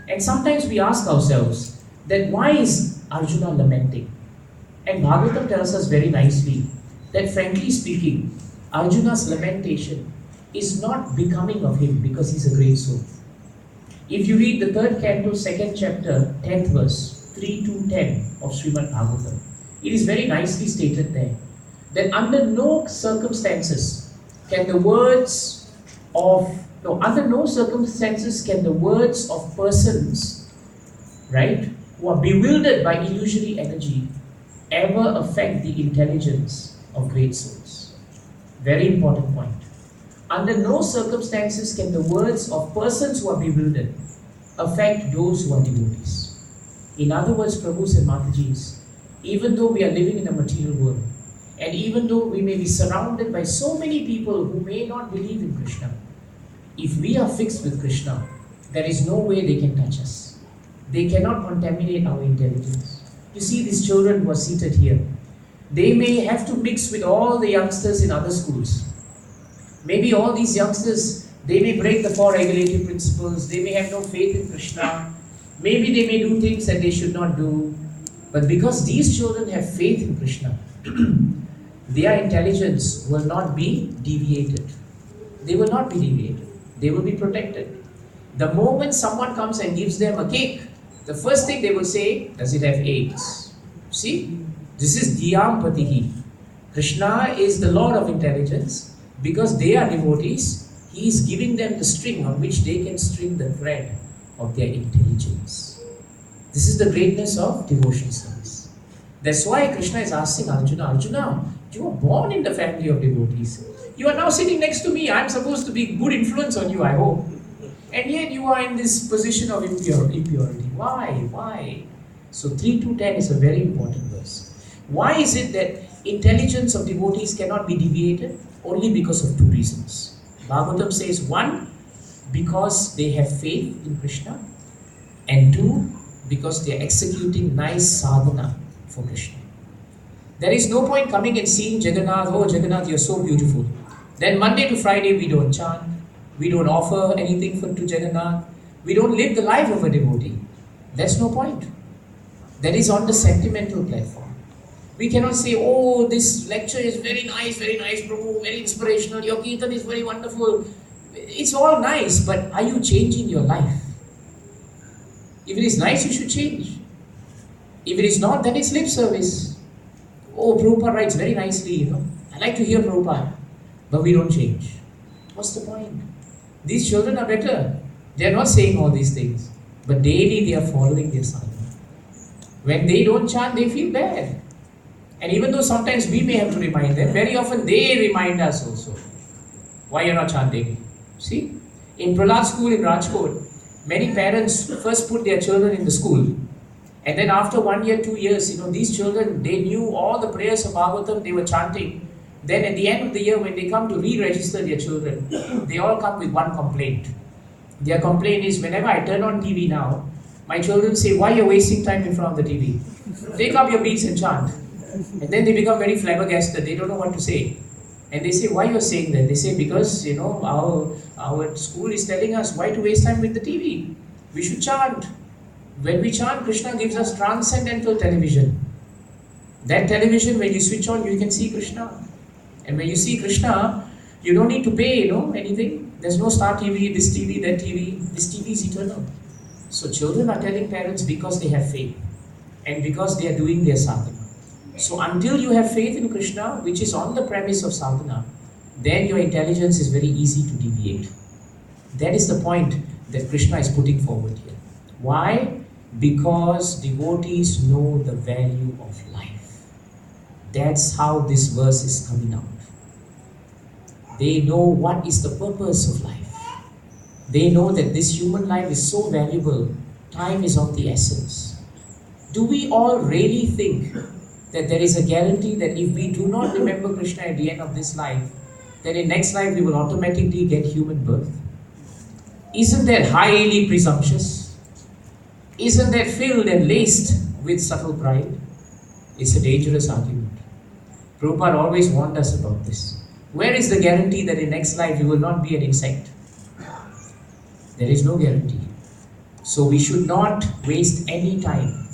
And sometimes we ask ourselves that why is Arjuna lamenting? And Bhagavatam tells us very nicely that frankly speaking, Arjuna's lamentation is not becoming of him because he's a great soul. If you read the 3rd canto, 2nd chapter, 10th verse, 3 to 10 of Srimad Bhagavatam, it is very nicely stated there that under no circumstances can the words of No, under no circumstances can the words of persons, right, who are bewildered by illusory energy ever affect the intelligence of great souls. Very important point. Under no circumstances can the words of persons who are bewildered affect those who are devotees. In other words, Prabhus and Matajis, even though we are living in a material world, and even though we may be surrounded by so many people who may not believe in Krishna, if we are fixed with Krishna, there is no way they can touch us. They cannot contaminate our intelligence. You see these children who are seated here, they may have to mix with all the youngsters in other schools. Maybe all these youngsters, they may break the four regulative principles, they may have no faith in Krishna, maybe they may do things that they should not do. But because these children have faith in Krishna, their intelligence will not be deviated. They will not be deviated. They will be protected. The moment someone comes and gives them a cake, the first thing they will say, does it have eggs? See? This is Dhyam Patihi. Krishna is the Lord of intelligence. Because they are devotees, He is giving them the string on which they can string the thread of their intelligence. This is the greatness of devotion service. That's why Krishna is asking Arjuna, Arjuna, you were born in the family of devotees. You are now sitting next to me. I am supposed to be good influence on you, I hope. And yet you are in this position of impurity. Why? Why? So 3 to 10 is a very important verse. Why is it that intelligence of devotees cannot be deviated? Only because of 2 reasons. Bhagavatam says 1, because they have faith in Krishna, and 2, because they are executing nice sadhana for Krishna. There is no point coming and seeing Jagannath, oh Jagannath, you're so beautiful. Then Monday to Friday we don't chant, we don't offer anything to Jagannath, we don't live the life of a devotee. That's no point. That is on the sentimental platform. We cannot say, oh, this lecture is very nice, Prabhu, very inspirational, your kirtan is very wonderful. It's all nice, but are you changing your life? If it is nice, you should change. If it is not, then it's lip service. Oh, Prabhupada writes very nicely, I like to hear Prabhupada, but we don't change. What's the point? These children are better. They are not saying all these things, but daily they are following their sadhana. When they don't chant, they feel bad. And even though sometimes we may have to remind them, very often they remind us also. Why you're not chanting? See? In Prahlad school in Rajkot, many parents first put their children in the school. And then after 1 year, 2 years, these children, they knew all the prayers of Bhagavatam, they were chanting. Then at the end of the year, when they come to re-register their children, they all come with one complaint. Their complaint is, whenever I turn on TV now, my children say, why you're wasting time in front of the TV? Take up your beads and chant. And then they become very flabbergasted, they don't know what to say. And they say, why you're saying that? They say, because, our school is telling us why to waste time with the TV. We should chant. When we chant, Krishna gives us transcendental television. That television, when you switch on, you can see Krishna. And when you see Krishna, you don't need to pay, anything. There's no Star TV, this TV, that TV. This TV is eternal. So children are telling parents because they have faith. And because they are doing their sadhana. So until you have faith in Krishna, which is on the premise of sadhana, then your intelligence is very easy to deviate. That is the point that Krishna is putting forward here. Why? Because devotees know the value of life. That's how this verse is coming out. They know what is the purpose of life. They know that this human life is so valuable. Time is of the essence. Do we all really think that there is a guarantee that if we do not remember Krishna at the end of this life, then in next life we will automatically get human birth? Isn't that highly presumptuous? Isn't that filled and laced with subtle pride? It's a dangerous argument. Prabhupada always warned us about this. Where is the guarantee that in next life you will not be an insect? There is no guarantee. So we should not waste any time.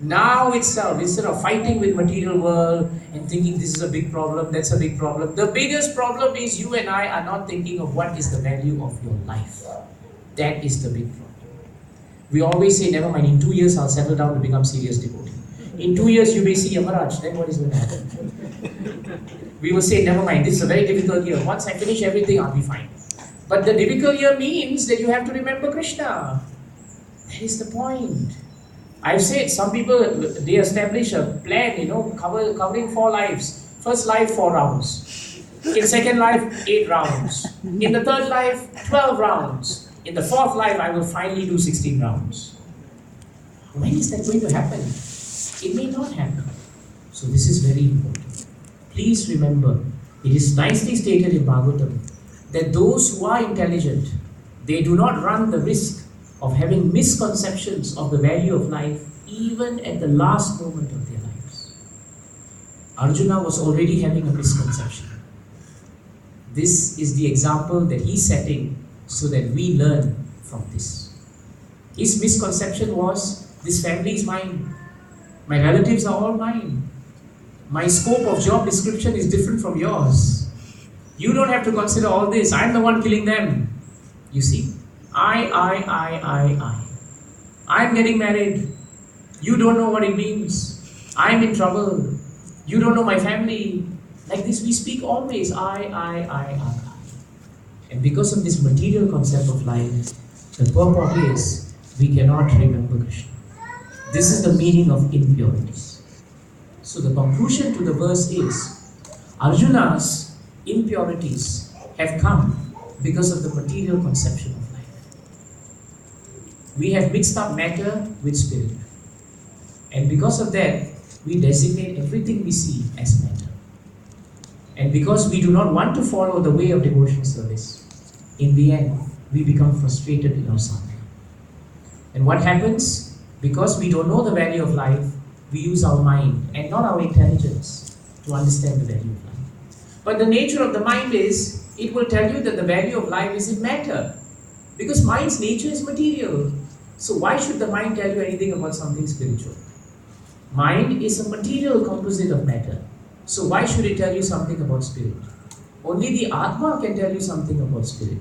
Now itself, instead of fighting with material world and thinking this is a big problem, that's a big problem, the biggest problem is you and I are not thinking of what is the value of your life. That is the big problem. We always say, never mind, in 2 years I'll settle down to become serious devotee. In 2 years you may see Yamaraj, then what is going to happen? We will say, never mind, this is a very difficult year. Once I finish everything, I'll be fine. But the difficult year means that you have to remember Krishna. That is the point. I've said some people, they establish a plan, covering 4 lives. First life, 4 rounds. In second life, 8 rounds. In the third life, 12 rounds. In the fourth life, I will finally do 16 rounds. When is that going to happen? It may not happen. So this is very important. Please remember, it is nicely stated in Bhagavatam that those who are intelligent, they do not run the risk of having misconceptions of the value of life even at the last moment of their lives. Arjuna was already having a misconception. This is the example that he's setting so that we learn from this. His misconception was, this family is mine. My relatives are all mine. My scope of job description is different from yours. You don't have to consider all this. I'm the one killing them. You see? I. I'm getting married. You don't know what it means. I'm in trouble. You don't know my family. Like this we speak always. I. And because of this material concept of life, the purport is we cannot remember Krishna. This is the meaning of impurities. So the conclusion to the verse is, Arjuna's impurities have come because of the material conception of life. We have mixed up matter with spirit. And because of that, we designate everything we see as matter. And because we do not want to follow the way of devotional service, in the end, we become frustrated in our sadhana. And what happens? Because we don't know the value of life, we use our mind and not our intelligence to understand the value of life. But the nature of the mind is, it will tell you that the value of life is in matter. Because mind's nature is material. So why should the mind tell you anything about something spiritual? Mind is a material composite of matter. So why should it tell you something about spirit? Only the Atma can tell you something about spirit.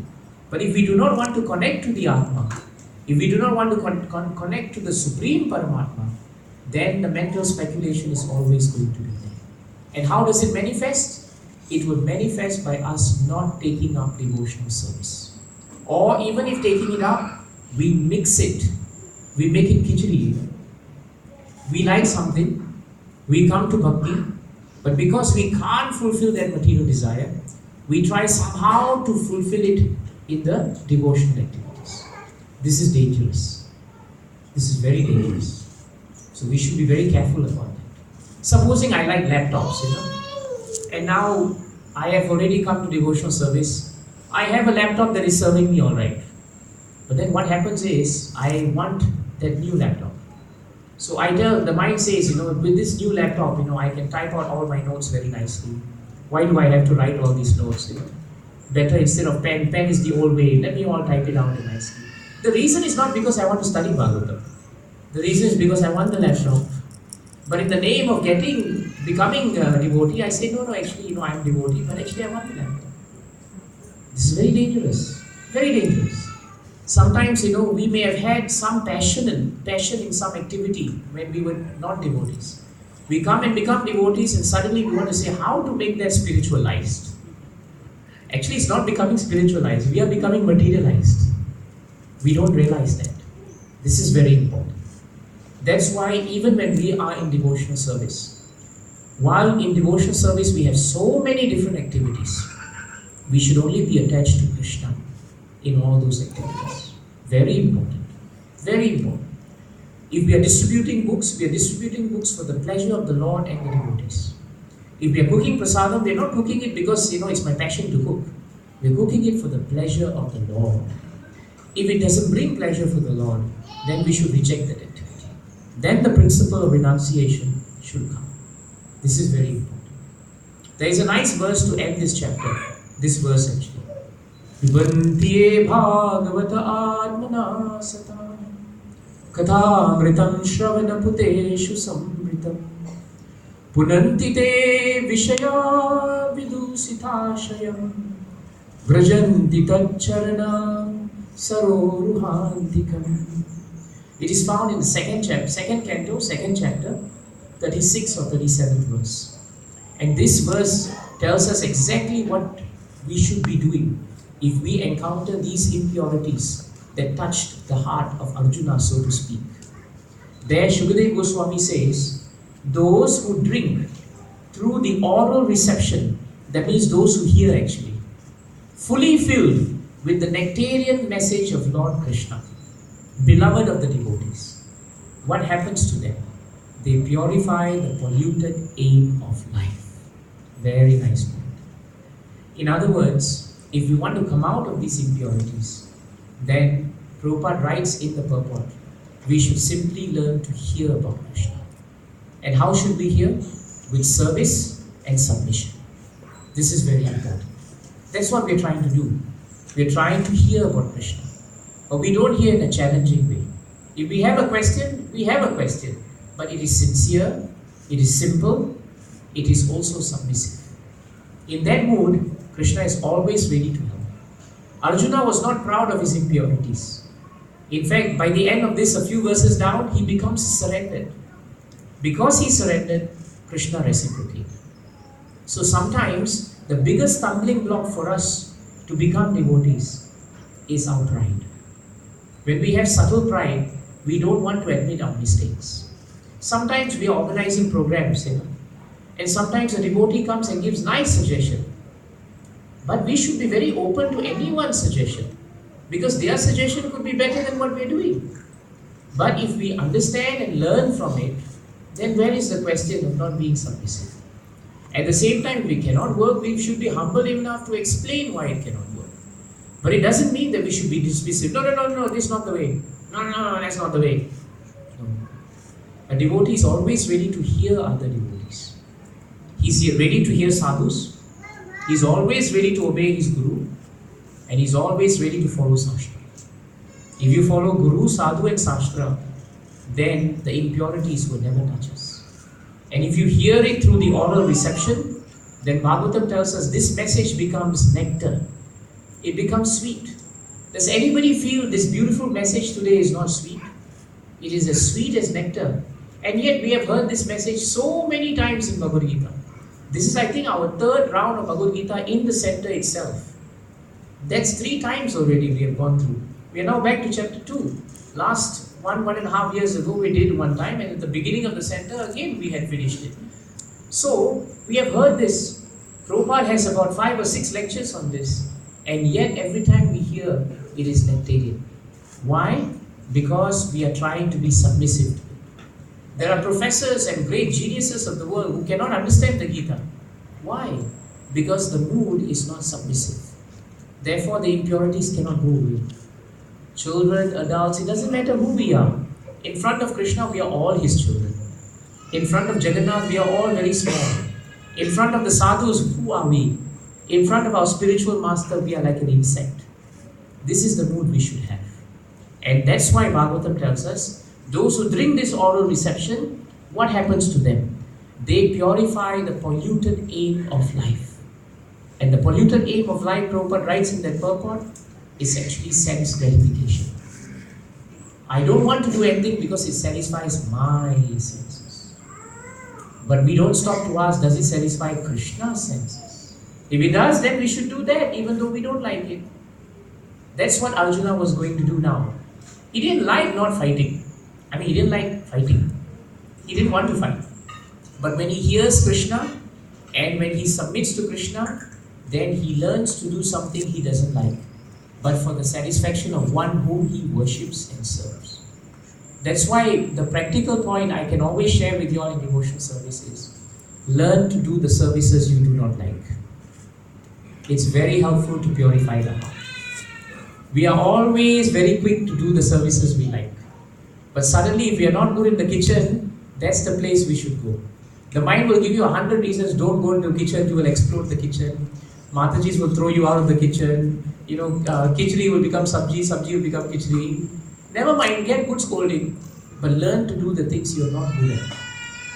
But if we do not want to connect to the Atma, if we do not want to connect to the Supreme Paramatma, then the mental speculation is always going to be there. And how does it manifest? It will manifest by us not taking up devotional service. Or even if taking it up, we mix it. We make it khichdi. We like something, we come to bhakti, but because we can't fulfill that material desire, we try somehow to fulfill it in the devotional activities. This is dangerous. This is very dangerous. So we should be very careful about that. Supposing I like laptops, and now I have already come to devotional service. I have a laptop that is serving me all right. But then what happens is, I want that new laptop. So the mind says, with this new laptop, I can type out all my notes very nicely. Why do I have to write all these notes? Better instead of pen is the old way. Let me all type it out nicely. The reason is not because I want to study Bhagavatam. The reason is because I want the laptop. But in the name of becoming a devotee, I say, no, actually, I'm a devotee, but actually I want the laptop. This is very dangerous. Very dangerous. Sometimes, we may have had some passion in some activity when we were not devotees. We come and become devotees and suddenly we want to say how to make that spiritualized. Actually, it's not becoming spiritualized. We are becoming materialized. We don't realize that. This is very important. That's why even when we are in devotional service, while in devotional service we have so many different activities, we should only be attached to Krishna in all those activities. Very important. Very important. If we are distributing books for the pleasure of the Lord and the devotees. If we are cooking prasadam, we are not cooking it because it's my passion to cook. We are cooking it for the pleasure of the Lord. If it doesn't bring pleasure for the Lord, then we should reject that activity. Then the principle of renunciation should come. This is very important. There is a nice verse to end this chapter. This verse actually. Vibhantiye bhagavata atmana sata kathamritam shravana puteshu samritam punanti te vishaya vidusitashayam vrajanti tacharana saroruhantikam. It is found in the second canto, second chapter, 36 or 37th verse. And this verse tells us exactly what we should be doing if we encounter these impurities that touched the heart of Arjuna, so to speak, there Shukadeva Goswami says, those who drink through the oral reception, that means those who hear actually, fully filled with the nectarian message of Lord Krishna, beloved of the devotees, what happens to them? They purify the polluted aim of life. Very nice point. In other words, if we want to come out of these impurities, then Prabhupada writes in the purport, we should simply learn to hear about Krishna. And how should we hear? With service and submission. This is very important. That's what we're trying to do. We're trying to hear about Krishna. But we don't hear in a challenging way. If we have a question, we have a question. But it is sincere, it is simple, it is also submissive. In that mood, Krishna is always ready to help. Arjuna was not proud of his impurities. In fact, by the end of this, a few verses down, he becomes surrendered. Because he surrendered, Krishna reciprocated. So sometimes, the biggest stumbling block for us to become devotees is our pride. When we have subtle pride, we don't want to admit our mistakes. Sometimes we are organizing programs, and sometimes a devotee comes and gives nice suggestion. But we should be very open to anyone's suggestion, because their suggestion could be better than what we are doing. But if we understand and learn from it, then where is the question of not being submissive? At the same time, we cannot work, we should be humble enough to explain why it cannot work. But it doesn't mean that we should be dismissive. No, this is not the way. No, that's not the way. No. A devotee is always ready to hear other devotees. He's ready to hear sadhus. He's always ready to obey his guru. And he's always ready to follow Shastra. If you follow Guru, Sadhu and Shastra, then the impurities will never touch us. And if you hear it through the oral reception, then Bhagavatam tells us this message becomes nectar. It becomes sweet. Does anybody feel this beautiful message today is not sweet? It is as sweet as nectar. And yet we have heard this message so many times in Bhagavad Gita. This is, I think, our third round of Bhagavad Gita in the center itself. That's 3 times already we have gone through. We are now back to chapter 2. Last 1.5 years ago we did one time, and at the beginning of the center again we had finished it. So we have heard this. Prabhupada has about 5 or 6 lectures on this, and yet every time we hear, it is nectarian. Why? Because we are trying to be submissive. There are professors and great geniuses of the world who cannot understand the Gita. Why? Because the mood is not submissive. Therefore the impurities cannot go away. Children, adults, it doesn't matter who we are. In front of Krishna, we are all his children. In front of Jagannath, we are all very small. In front of the sadhus, who are we? In front of our spiritual master, we are like an insect. This is the mood we should have. And that's why Bhagavatam tells us, those who drink this oral reception, what happens to them? They purify the polluted aim of life. And the polluted aim of life, Prabhupada writes in that purport, is actually sense gratification. I don't want to do anything because it satisfies my senses. But we don't stop to ask, does it satisfy Krishna's senses? If it does, then we should do that, even though we don't like it. That's what Arjuna was going to do now. He didn't like not fighting. He didn't like fighting. He didn't want to fight. But when he hears Krishna, and when he submits to Krishna, then he learns to do something he doesn't like, but for the satisfaction of one whom he worships and serves. That's why the practical point I can always share with you all in devotional service is, learn to do the services you do not like. It's very helpful to purify the heart. We are always very quick to do the services we like. But suddenly if we are not good in the kitchen, that's the place we should go. The mind will give you 100 reasons, don't go into the kitchen, you will explode the kitchen. Matajis will throw you out of the kitchen. Khichdi will become sabji, sabji will become khichdi. Never mind, get good scolding, but learn to do the things you are not good at.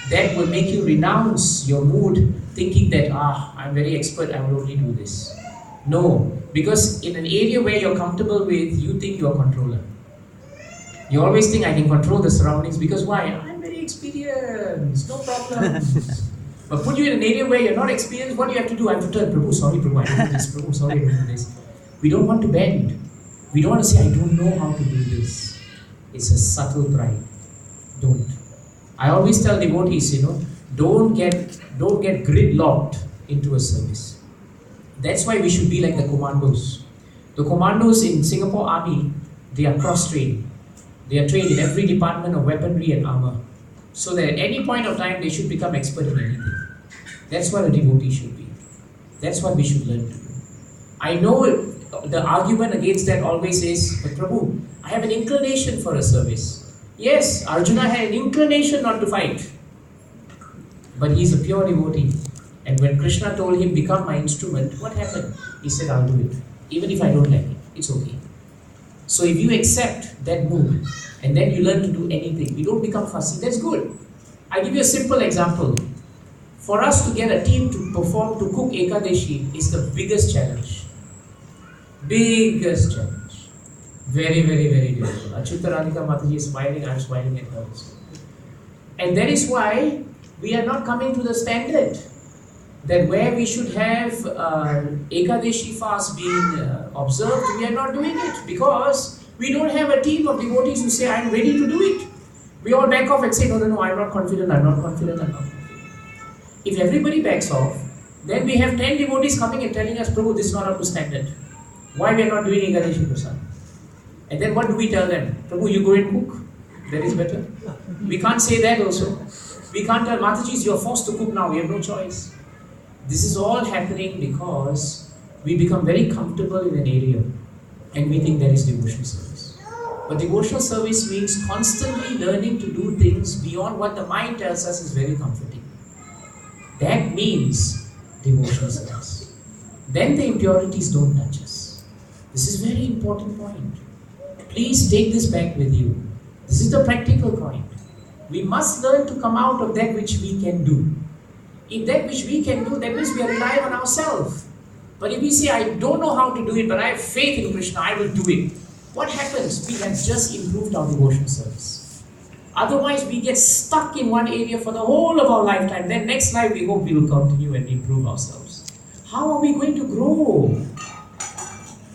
That will make you renounce your mood, thinking that, I'm very expert, I will only do this. No, because in an area where you're comfortable with, you think you're a controller. You always think, I can control the surroundings, because why? I'm very experienced, no problem. But put you in an area where you're not experienced, what do you have to do? I have to tell Prabhu, sorry Prabhu, I don't do this. Prabhu, sorry, I don't do this. We don't want to bend. We don't want to say, I don't know how to do this. It's a subtle pride. Don't. I always tell devotees, don't get gridlocked into a service. That's why we should be like the commandos. The commandos in Singapore Army, they are cross-trained. They are trained in every department of weaponry and armor. So that at any point of time, they should become expert in anything. That's what a devotee should be. That's what we should learn to do. I know the argument against that always is, but Prabhu, I have an inclination for a service. Yes, Arjuna had an inclination not to fight. But he's a pure devotee. And when Krishna told him, become my instrument, what happened? He said, I'll do it. Even if I don't like it, it's okay. So if you accept that mood, and then you learn to do anything, we don't become fussy, that's good. I'll give you a simple example. For us to get a team to perform, to cook Ekadeshi is the biggest challenge. Biggest challenge. Very, very, very difficult. Achyuta Radhika Mataji is smiling, I'm smiling at her. And that is why we are not coming to the standard that where we should have Ekadeshi fast being observed, we are not doing it because we don't have a team of devotees who say, I'm ready to do it. We all back off and say, no, I'm not confident, I'm not confident, I'm not confident. If everybody backs off, then we have 10 devotees coming and telling us, Prabhu, this is not up to standard. Why we are not doing Ekadeshi Prasad? And then what do we tell them? Prabhu, you go and cook. That is better. We can't say that also. We can't tell Mataji, you are forced to cook now, we have no choice. This is all happening because we become very comfortable in an area and we think that is devotional service. But devotional service means constantly learning to do things beyond what the mind tells us is very comforting. That means devotional service. Then the impurities don't touch us. This is a very important point. Please take this back with you. This is the practical point. We must learn to come out of that which we can do. If that which we can do, that means we are relying on ourselves. But if we say, I don't know how to do it, but I have faith in Krishna, I will do it. What happens? We have just improved our devotional service. Otherwise, we get stuck in one area for the whole of our lifetime. Then next life, we hope we will continue and improve ourselves. How are we going to grow?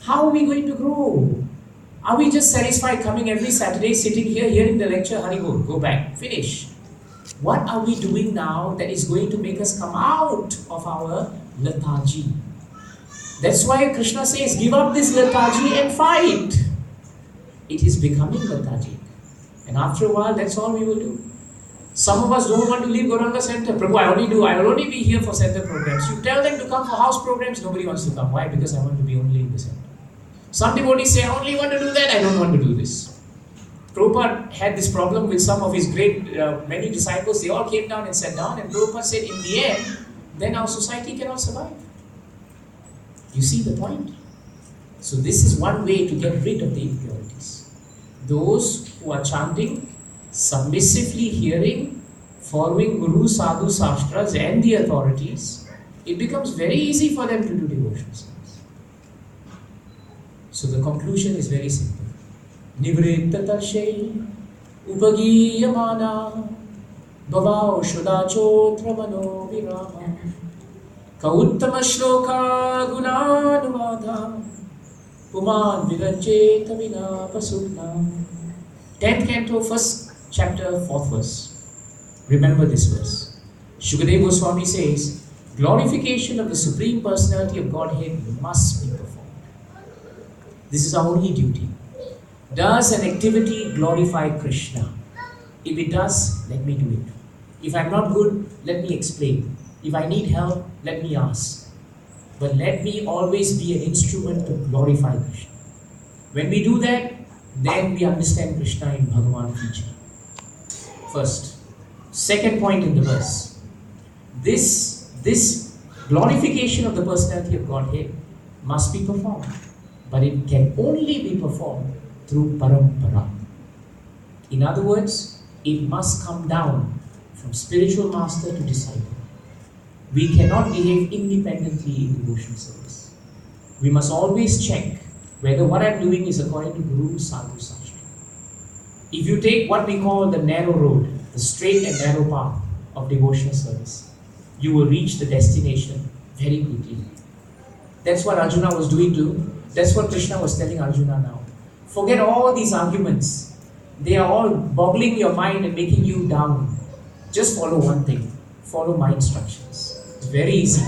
How are we going to grow? Are we just satisfied coming every Saturday, sitting here, hearing the lecture, Hari go back, finish? What are we doing now that is going to make us come out of our lethargy? That's why Krishna says, give up this lethargy and fight. It is becoming lethargic. And after a while, that's all we will do. Some of us don't want to leave Gauranga Center. Prabhu, I will only be here for center programs. You tell them to come for house programs, nobody wants to come. Why? Because I want to be only in the center. Some devotees say, I only want to do that, I don't want to do this. Prabhupada had this problem with some of his many disciples. They all came down and sat down, and Prabhupada said, in the end, then our society cannot survive. You see the point? So this is one way to get rid of the impurities. Those who are chanting, submissively hearing, following Guru, Sadhu, Shastras and the authorities, it becomes very easy for them to do devotional service. So the conclusion is very simple. Nivritta tarshe upagiyamana bhavao shudachotra mano virama kauttama shloka gunanuvadha puman viranjeta vina pasutna. 10th canto, 1st chapter, 4th verse. Remember this verse. Shukadeva Goswami says, glorification of the Supreme Personality of Godhead must be performed. This is our only duty. Does an activity glorify Krishna? If it does, let me do it. If I'm not good, let me explain. If I need help, let me ask. But let me always be an instrument to glorify Krishna. When we do that, then we understand Krishna in Bhagavan teaching. First. Second point in the verse. This glorification of the personality of Godhead must be performed. But it can only be performed through parampara. In other words, it must come down from spiritual master to disciple. We cannot behave independently in devotional service. We must always check whether what I'm doing is according to Guru, Sadhu, Shastra. If you take what we call the narrow road, the straight and narrow path of devotional service, you will reach the destination very quickly. That's what Arjuna was doing too. That's what Krishna was telling Arjuna now. Forget all these arguments. They are all boggling your mind and making you down. Just follow one thing. Follow my instructions. It's very easy.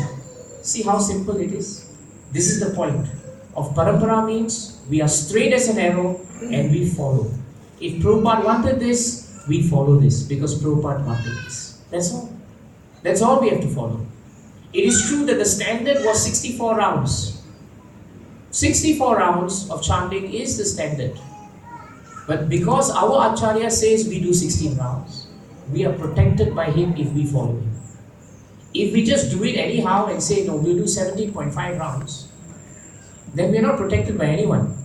See how simple it is? This is the point of parampara means we are straight as an arrow and we follow. If Prabhupada wanted this, we follow this because Prabhupada wanted this. That's all. That's all we have to follow. It is true that the standard was 64 rounds. 64 rounds of chanting is the standard. But because our Acharya says we do 16 rounds, we are protected by him if we follow him. If we just do it anyhow and say, no, we'll do 17.5 rounds, then we're not protected by anyone.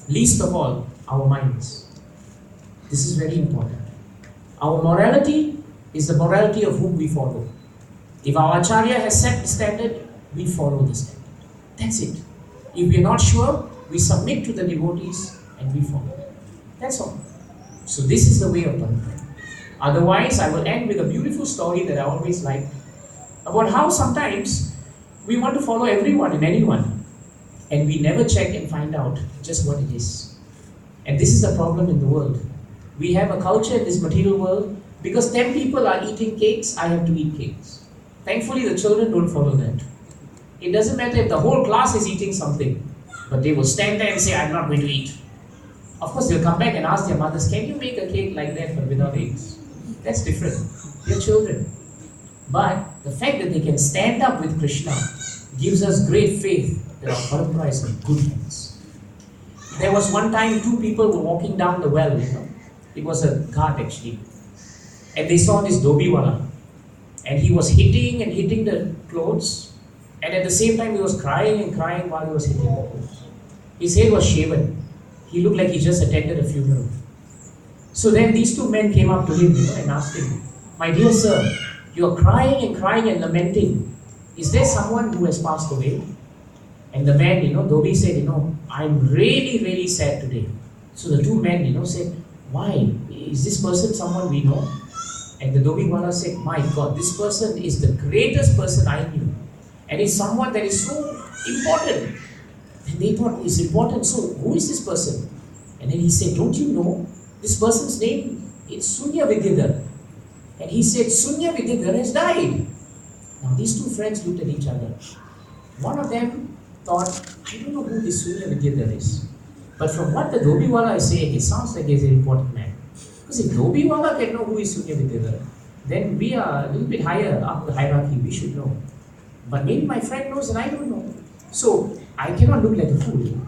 Least of all, our minds. This is very important. Our morality is the morality of whom we follow. If our Acharya has set the standard, we follow the standard. That's it. If we are not sure, we submit to the devotees and we follow. That's all. So this is the way of Parampara. Otherwise, I will end with a beautiful story that I always like about how sometimes we want to follow everyone and anyone and we never check and find out just what it is. And this is the problem in the world. We have a culture in this material world because 10 people are eating cakes, I have to eat cakes. Thankfully, the children don't follow that. It doesn't matter if the whole class is eating something, but they will stand there and say, I'm not going to eat. Of course, they'll come back and ask their mothers, can you make a cake like that but without eggs? That's different. They're children. But the fact that they can stand up with Krishna gives us great faith that our parampara is in good hands. There was one time 2 people were walking down the well, It was a ghat actually. And they saw this Dobiwala. And he was hitting and hitting the clothes. And at the same time he was crying and crying while he was hitting the clothes. His head was shaven. He looked like he just attended a funeral. So then these 2 men came up to him and asked him, my dear sir, you are crying and lamenting. Is there someone who has passed away? And the man, Dobi said, I'm really, really sad today. So the 2 men, said, why? Is this person someone we know? And the Dobiwala said, my God, this person is the greatest person I knew. And it's someone that is so important. And they thought, it's important, so who is this person? And then he said, don't you know? This person's name is Sunya Vidyadhar. And he said, Sunya Vidyadhar has died. Now these 2 friends looked at each other. One of them thought, I don't know who this Sunya Vidyadhar is. But from what the Dobiwala is saying, it sounds like he's an important man. Because if Dobiwala can know who is Sunya Vidyadhar, then we are a little bit higher up the hierarchy, we should know. But maybe my friend knows and I don't know. So I cannot look like a fool.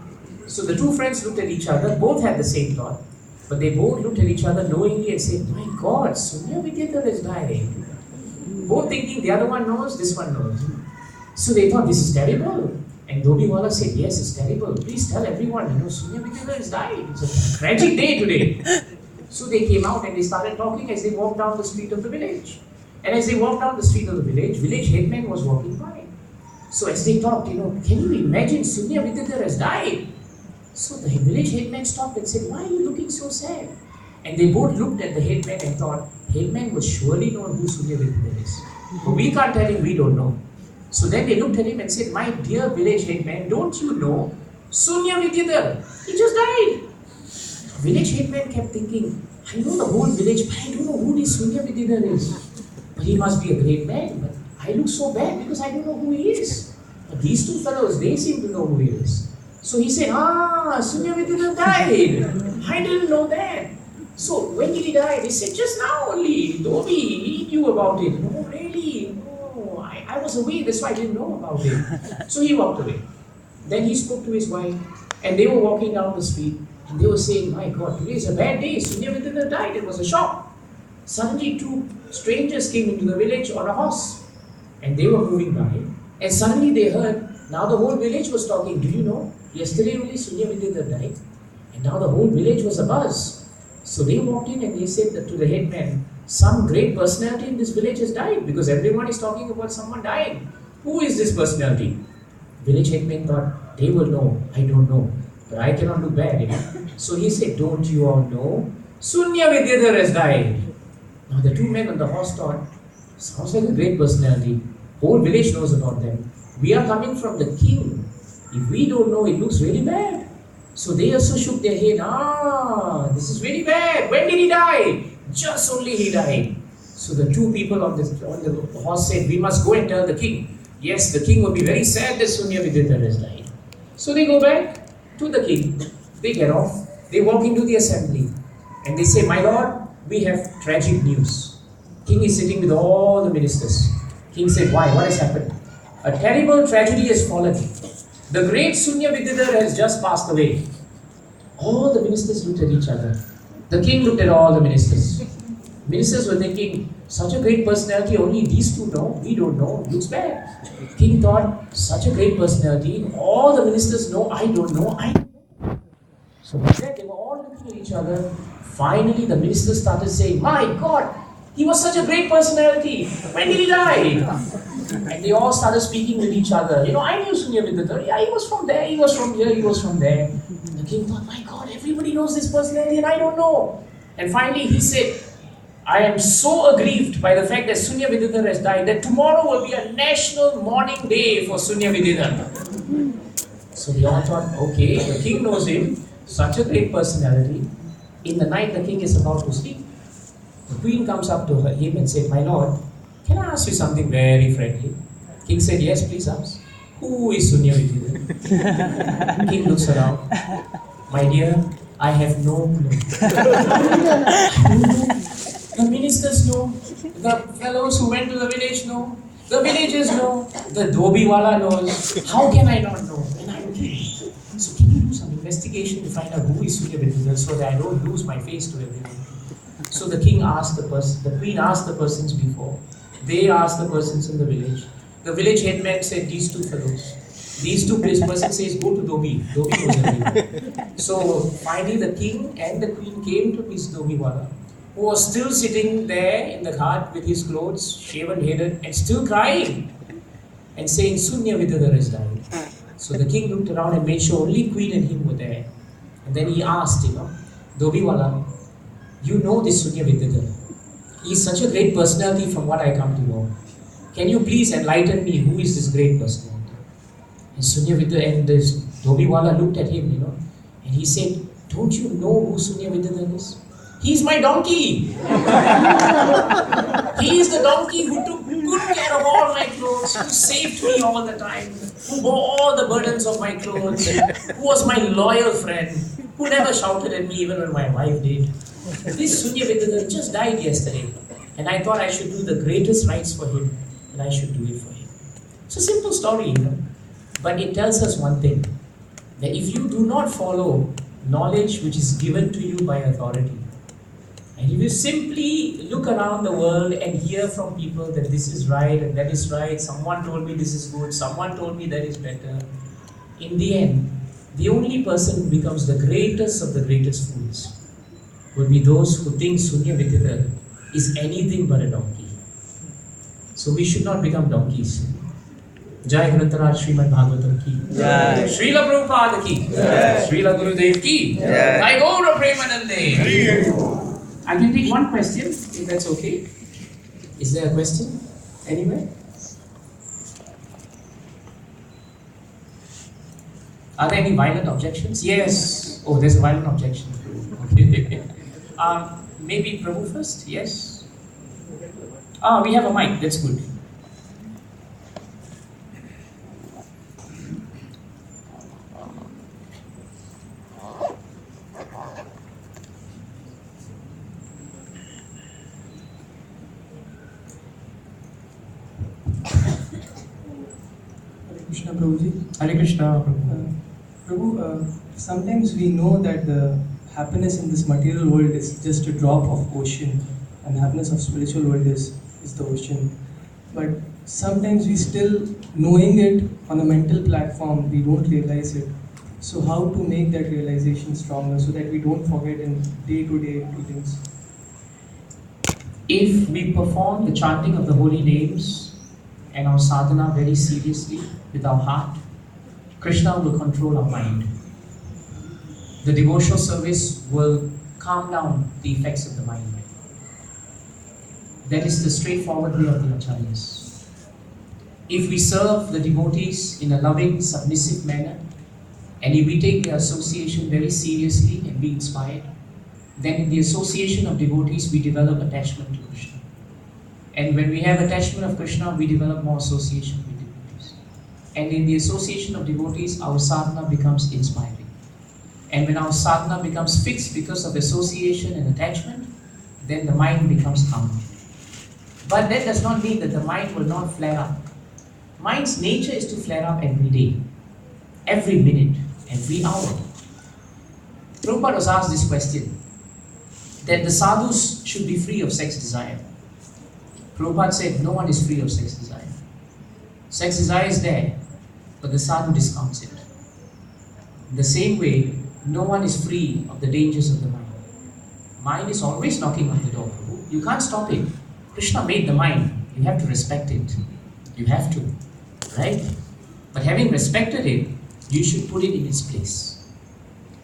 So the 2 friends looked at each other, both had the same thought, but they both looked at each other knowingly and said, my God, Sunya Vidyadhar is dying. Both thinking the other one knows, this one knows. So they thought, this is terrible. And Dobiwala said, yes, it's terrible. Please tell everyone, Sunya Vidyadhar has died. It's a tragic day today. So they came out and they started talking as they walked down the street of the village. And as they walked down the street of the village headman was walking by. So as they talked, can you imagine Sunya Vidyadhar has died? So the village headman stopped and said, why are you looking so sad? And they both looked at the headman and thought, headman was surely known who Sunya Vidyadhar is. But we can't tell him, we don't know. So then they looked at him and said, my dear village headman, don't you know Sunya Vidyadhar? He just died. Village headman kept thinking, I know the whole village, but I don't know who this Sunya Vidyadhar is. But he must be a great man. But I look so bad because I don't know who he is. But these 2 fellows, they seem to know who he is. So he said, Sunya Vidyadhar died. I didn't know that. So when did he die? They said, just now only. Dobi, he knew about it. No, really? No, I was away, that's why I didn't know about it. So he walked away. Then he spoke to his wife and they were walking down the street and they were saying, my God, today is a bad day. Sunya Vidyadhar died. It was a shock. Suddenly 2 strangers came into the village on a horse and they were moving by and suddenly they heard, now the whole village was talking, do you know, yesterday only Sunya Vidyadhar died and now the whole village was abuzz. So they walked in and they said that to the headman, some great personality in this village has died because everyone is talking about someone dying. Who is this personality? Village headman thought, they will know, I don't know, but I cannot look bad. So he said, don't you all know? Sunya Vidyadhar has died. Now the 2 men on the horse thought, sounds like a great personality. Whole village knows about them. We are coming from the king If we don't know, it looks really bad. So they also shook their head. This is really bad. When did he die? Just only he died. So the two people on the horse said, we must go and tell the king. Yes, the king will be very sad that Sunya Vidita has died. So they go back to the king. They get off. They walk into the assembly. And they say, my lord, we have tragic news. King is sitting with all the ministers. King said, why? What has happened? A terrible tragedy has fallen. The great Sunya Vididhar has just passed away. All the ministers looked at each other. The king looked at all the ministers. Ministers were thinking, such a great personality, only these two know, we don't know, looks bad. King thought, such a great personality, all the ministers know, I don't know, I don't know. So with that, they were all looking at each other. Finally, the ministers started saying, my God, he was such a great personality. When did he die? And they all started speaking with each other. I knew Sunya Vididhar. Yeah, he was from there, he was from here, he was from there. And the king thought, my God, everybody knows this personality and I don't know. And finally he said, I am so aggrieved by the fact that Sunya Vididhar has died that tomorrow will be a national mourning day for Sunya Vididhar. So they all thought, okay, the king knows him, such a great personality. In the night, the king is about to sleep. The queen comes up to him and said, my lord, can I ask you something very friendly? King said, yes, please ask. Who is Sunya Vididhar? King looks around. My dear, I have no clue. The ministers know. The fellows who went to the village know. The villagers know. The Dhobiwala knows. How can I not know? And I'm king. So can you do some investigation to find out who is Sunya Vididhar so that I don't lose my face to everyone? So the king asked the queen asked the persons before. They asked the persons in the village. The village headman said, these two fellows. These two persons says, go to Dhobi. Dhobi knows everyone. So finally the king and the queen came to this Dhobiwala, who was still sitting there in the ghat with his clothes, shaven-headed, and still crying, and saying, Sunya Vididhar has died. So the king looked around and made sure only queen and him were there. And then he asked, Dhobiwala, you know this Sunya Vididhar. He is such a great personality from what I come to know. Can you please enlighten me who is this great personality? And Sunya Vididhar and this Dhobiwala looked at him, and he said, don't you know who Sunya Vididhar is? He's my donkey. He is the donkey who took good care of all my clothes, who saved me all the time, who bore all the burdens of my clothes, who was my loyal friend, who never shouted at me even when my wife did. This Sunya Vididhar just died yesterday, and I thought I should do the greatest rites for him, and I should do it for him. It's a simple story, but it tells us one thing, that if you do not follow knowledge which is given to you by authority, and if you simply look around the world and hear from people that this is right and that is right, someone told me this is good, someone told me that is better, in the end, the only person who becomes the greatest of the greatest fools will be those who think Sunya Vididhar is anything but a donkey. So we should not become donkeys. Jai Grantaraj Srimad Bhagavatam ki. Jai. Srila Prabhupada ki. Jai. Srila Gurudev ki. Jai. Jai Gaura Premanande. I can take one question, if that's okay. Is there a question anywhere? Are there any violent objections? Yes. Oh, there's a violent objection. Okay. Maybe Prabhu first? Yes. We have a mic. That's good. Krishna Prabhuji. Hare Krishna, Prabhu. Prabhu, sometimes we know that the happiness in this material world is just a drop of ocean, and the happiness of spiritual world is the ocean. But sometimes we still, knowing it on a mental platform, we don't realize it. So how to make that realization stronger so that we don't forget in day-to-day dealings? If we perform the chanting of the holy names and our sadhana very seriously with our heart, Krishna will control our mind. The devotional service will calm down the effects of the mind. That is the straightforward way of the acharyas. If we serve the devotees in a loving, submissive manner, And if we take the association very seriously and be inspired, then in the association of devotees we develop attachment to Krishna. And when we have attachment of Krishna, we develop more association with devotees. And in the association of devotees, our sadhana becomes inspiring. And when our sadhana becomes fixed because of association and attachment, then the mind becomes calm. But that does not mean that the mind will not flare up. Mind's nature is to flare up every day, every minute, every hour. Prabhupada was asked this question, that the sadhus should be free of sex desire. Prabhupada said, no one is free of sex desire. Sex desire is there, but the sadhu discounts it. In the same way, no one is free of the dangers of the mind. Mind is always knocking on the door, Prabhu. You can't stop it. Krishna made the mind. You have to respect it. You have to, right? But having respected it, you should put it in its place.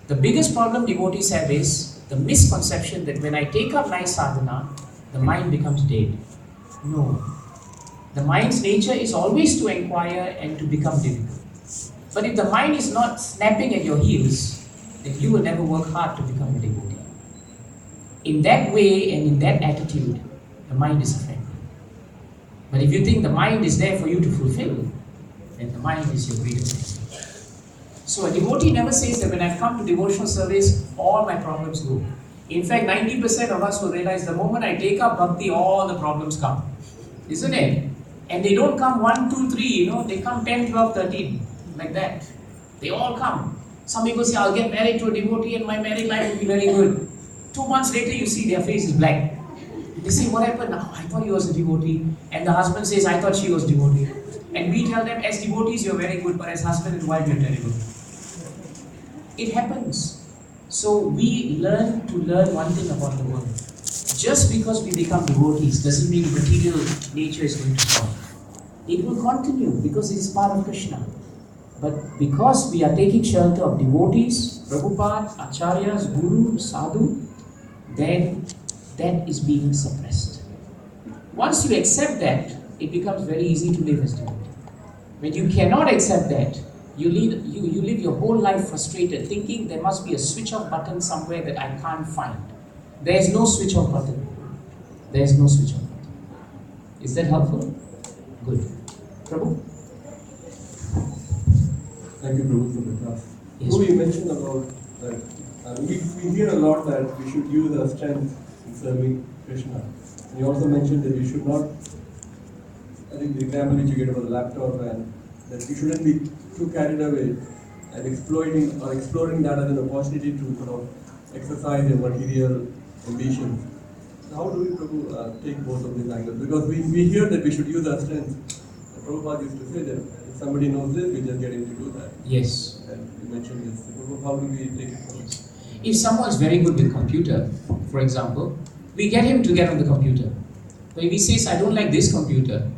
The biggest problem devotees have is the misconception that when I take up nice sadhana, the mind becomes dead. No. The mind's nature is always to inquire and to become difficult. But if the mind is not snapping at your heels, then you will never work hard to become a devotee. In that way and in that attitude, the mind is a friend. But if you think the mind is there for you to fulfill, then the mind is your greatest enemy. So a devotee never says that when I've come to devotional service, all my problems go. In fact, 90% of us will realize the moment I take up bhakti, all the problems come. Isn't it? And they don't come 1, 2, 3, they come 10, 12, 13, like that. They all come. Some people say, I'll get married to a devotee and my married life will be very good. 2 months later, you see their face is blank. They say, what happened? Oh, I thought he was a devotee. And the husband says, I thought she was devotee. And we tell them, as devotees, you're very good, but as husband and wife, you're terrible. It happens. So we learn to learn one thing about the world. Just because we become devotees doesn't mean material nature is going to stop. It will continue because it is part of Krishna. But because we are taking shelter of devotees, Prabhupada, Acharyas, Guru, Sadhu, then that is being suppressed. Once you accept that, it becomes very easy to live as devotee. When you cannot accept that, you live your whole life frustrated, thinking there must be a switch off button somewhere that I can't find. There is no switch off button. There is no switch off button. Is that helpful? Good. Prabhu? Thank you, Prabhu, for the class. Yes. Prabhu, you mentioned about that we hear a lot that we should use our strength in serving Krishna. And you also mentioned that we should not, I think the example which you gave about the laptop, and that we shouldn't be too carried away and exploring that as an opportunity to sort of exercise your material ambitions. So how do we, Prabhu, take both of these angles? Because we hear that we should use our strength. Prabhupada used to say that if somebody knows this, we just get him to do that. Yes. And you mentioned this. So how do we take it forward? If someone's very good with computer, for example, we get him to get on the computer. But if he says, I don't like this computer,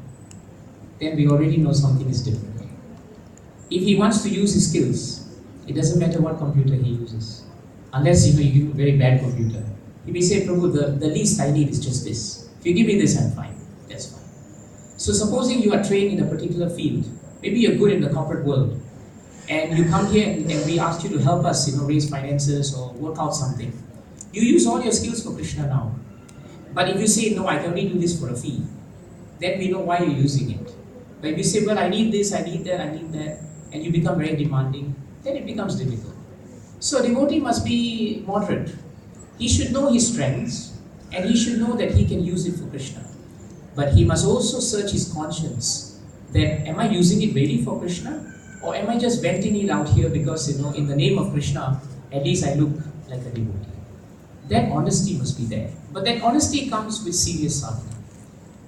then we already know something is different. If he wants to use his skills, it doesn't matter what computer he uses. Unless you give him a very bad computer. He may say, Prabhu, the least I need is just this. If you give me this, I'm fine. That's fine. So supposing you are trained in a particular field, maybe you're good in the corporate world, and you come here and we ask you to help us, raise finances or work out something. You use all your skills for Krishna now. But if you say, no, I can only do this for a fee, then we know why you're using it. But if you say, well, I need this, I need that, and you become very demanding, then it becomes difficult. So a devotee must be moderate. He should know his strengths, and he should know that he can use it for Krishna. But he must also search his conscience, that am I using it really for Krishna? Or am I just venting it out here because, in the name of Krishna, at least I look like a devotee? That honesty must be there. But that honesty comes with serious sadhana.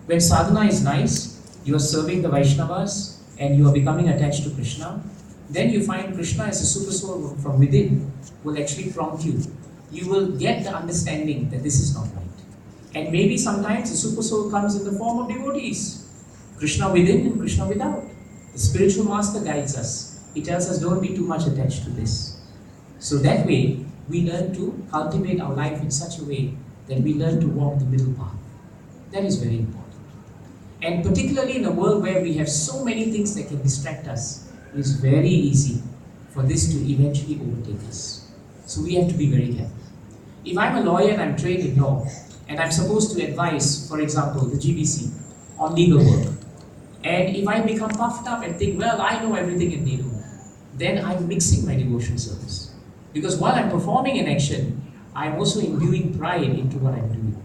When sadhana is nice, you are serving the Vaishnavas and you are becoming attached to Krishna, then you find Krishna as a super soul from within will actually prompt you. You will get the understanding that this is not right. And maybe sometimes the super soul comes in the form of devotees. Krishna within and Krishna without. The spiritual master guides us. He tells us don't be too much attached to this. So that way, we learn to cultivate our life in such a way that we learn to walk the middle path. That is very important. And particularly in a world where we have so many things that can distract us, it is very easy for this to eventually overtake us. So we have to be very careful. If I'm a lawyer and I'm trained in law, and I'm supposed to advise, for example, the GBC on legal work, and if I become puffed up and think, well, I know everything and they don't, then I'm mixing my devotional service. Because while I'm performing an action, I'm also imbuing pride into what I'm doing.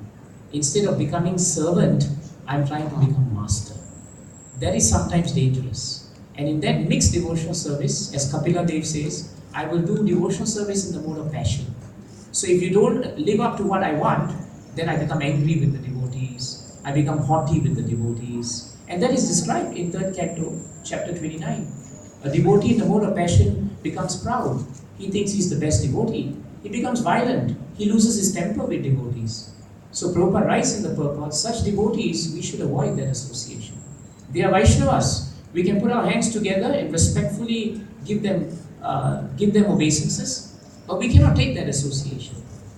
Instead of becoming servant, I'm trying to become master. That is sometimes dangerous. And in that mixed devotional service, as Kapila Dev says, I will do devotional service in the mode of passion. So if you don't live up to what I want, then I become angry with the devotees. I become haughty with the devotees. And that is described in 3rd Canto, chapter 29. A devotee in the mode of passion becomes proud. He thinks he's the best devotee. He becomes violent. He loses his temper with devotees. So Prabhupada writes in the purport, such devotees, we should avoid that association. They are Vaishnavas. We can put our hands together and respectfully give them obeisances, but we cannot take that association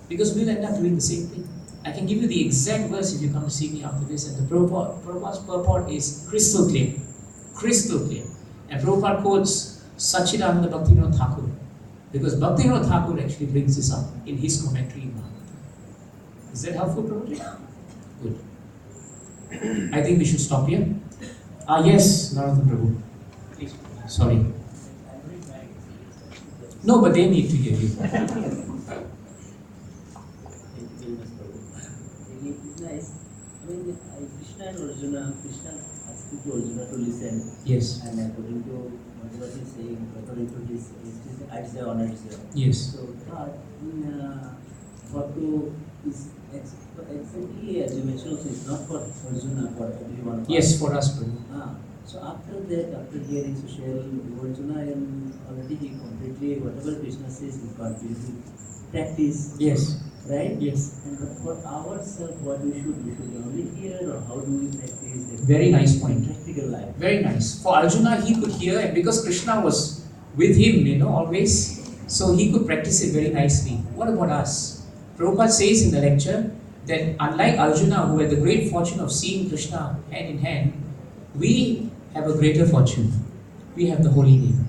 because we'll end up doing the same thing. I can give you the exact verse if you come to see me after this, and the Prabhupada's purport is crystal clear. Crystal clear. And Prabhupada quotes Sachidananda Bhaktivinoda Thakur, because Bhaktivinoda Thakur actually brings this up in his commentary in Bhagavatam. Is that helpful, Prabhupada? Good. I think we should stop here. Yes, Narottam Prabhu. Please. Sorry. No, but they need to hear you. It's nice. I mean, Krishna and Arjuna, Krishna asking to Arjuna to listen. Yes. And according to what he is saying, according to this, I say or not say. Yes. So, but what to is exactly as you mentioned, also it's not for Arjuna, for everyone. Yes, for us, Prabhu. So after that, after hearing Sushil, Arjuna and already he completely, whatever Krishna says, he completely practice. Yes. Right? Yes. And for ourselves, what we should only hear, or how do we practice that? Very nice point. Practical life. Very nice. For Arjuna, he could hear, and because Krishna was with him, always, so he could practice it very nicely. What about us? Prabhupada says in the lecture that unlike Arjuna, who had the great fortune of seeing Krishna hand in hand, we have a greater fortune. We have the holy name.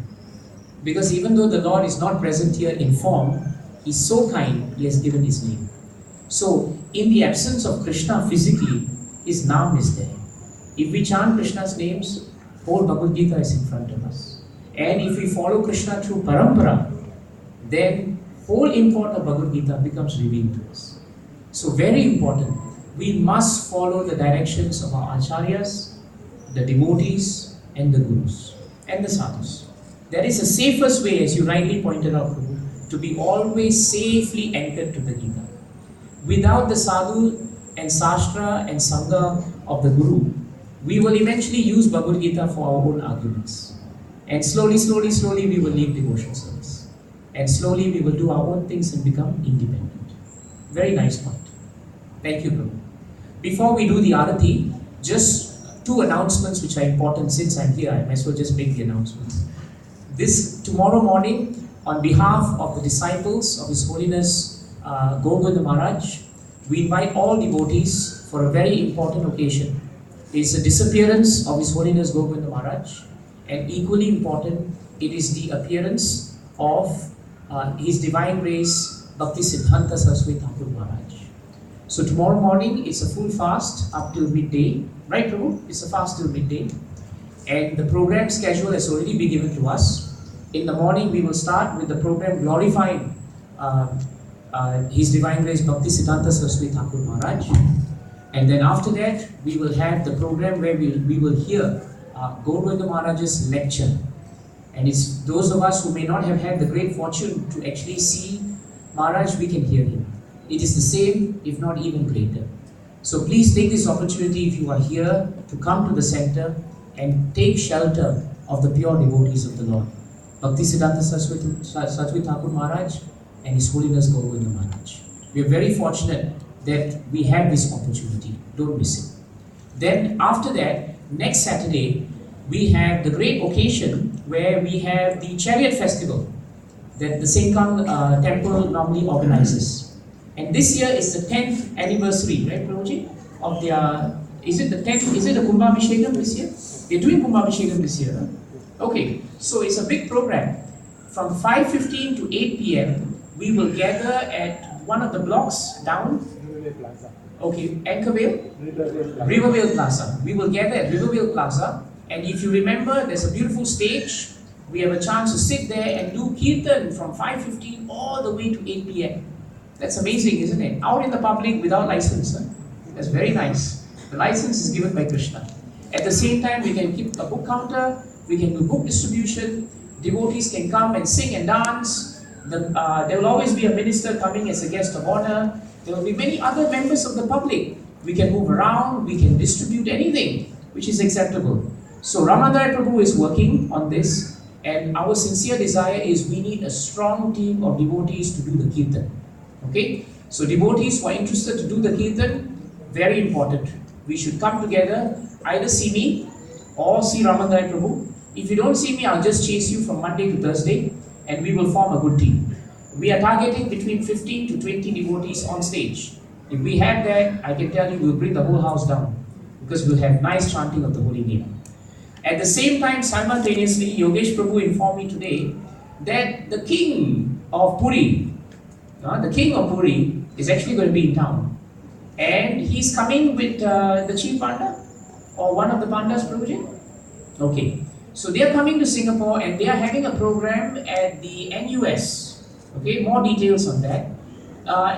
Because even though the Lord is not present here in form, He's so kind, He has given His name. So, in the absence of Krishna physically, His Naam is there. If we chant Krishna's names, whole Bhagavad Gita is in front of us. And if we follow Krishna through parampara, then whole import of Bhagavad Gita becomes revealed to us. So very important, we must follow the directions of our acharyas, the devotees, and the gurus, and the sadhus. That is the safest way, as you rightly pointed out, Prabhu, to be always safely anchored to the Gita. Without the sadhu and sastra and sangha of the guru, we will eventually use Bhagavad Gita for our own arguments. And slowly we will leave devotional service. And slowly we will do our own things and become independent. Very nice point. Thank you, Prabhu. Before we do the arati, just two announcements which are important. Since I'm here, I might as well just make the announcements. Tomorrow morning, on behalf of the disciples of His Holiness Govinda Maharaj, we invite all devotees for a very important occasion. It is the disappearance of His Holiness Govinda Maharaj, and equally important, it is the appearance of His Divine Grace Bhakti Siddhanta Saraswati Thakur Maharaj. So tomorrow morning it's a full fast up till midday, right Prabhu? It's a fast till midday, and the program schedule has already been given to us. In the morning we will start with the program glorifying His Divine Grace Bhakti Siddhanta Saraswati Thakur Maharaj, and then after that we will have the program where we will hear Govinda Maharaj's lecture. And it's those of us who may not have had the great fortune to actually see Maharaj, we can hear him. It is the same, if not even greater. So please take this opportunity, if you are here, to come to the center and take shelter of the pure devotees of the Lord. Bhakti Siddhanta Saraswati Thakur Maharaj and His Holiness Govinda Maharaj. We are very fortunate that we have this opportunity. Don't miss it. Then after that, next Saturday, we have the great occasion where we have the chariot festival that the Senkang temple normally organizes. And this year is the 10th anniversary, right, Prabhuji? Of their, is it the 10th, is it the Kumbhabhishekam this year? They're doing Kumbhabhishekam this year, huh? Okay, so it's a big program. from 5:15 to 8 p.m., we will gather at one of the blocks down. Okay, Anchorvale? Rivervale Plaza. We will gather at Rivervale Plaza, and if you remember, there's a beautiful stage. We have a chance to sit there and do kirtan from 5:15 all the way to 8 p.m. That's amazing, isn't it? Out in the public without license. Huh? That's very nice. The license is given by Krishna. At the same time, we can keep a book counter, we can do book distribution, devotees can come and sing and dance. There will always be a minister coming as a guest of honor. There will be many other members of the public. We can move around, we can distribute anything which is acceptable. So Ramanandra Prabhu is working on this, and our sincere desire is we need a strong team of devotees to do the kirtan. Okay? So devotees who are interested to do the kirtan, very important. We should come together, either see me or see Ramanandra Prabhu. If you don't see me, I'll just chase you from Monday to Thursday, and we will form a good team. We are targeting between 15 to 20 devotees on stage. If we have that, I can tell you we'll bring the whole house down, because we'll have nice chanting of the holy name. At the same time, simultaneously, Yogesh Prabhu informed me today that the king of Puri, is actually going to be in town. And he's coming with the chief panda, or one of the pandas, Prabhuji. Okay, so they are coming to Singapore and they are having a program at the NUS. Okay, more details on that.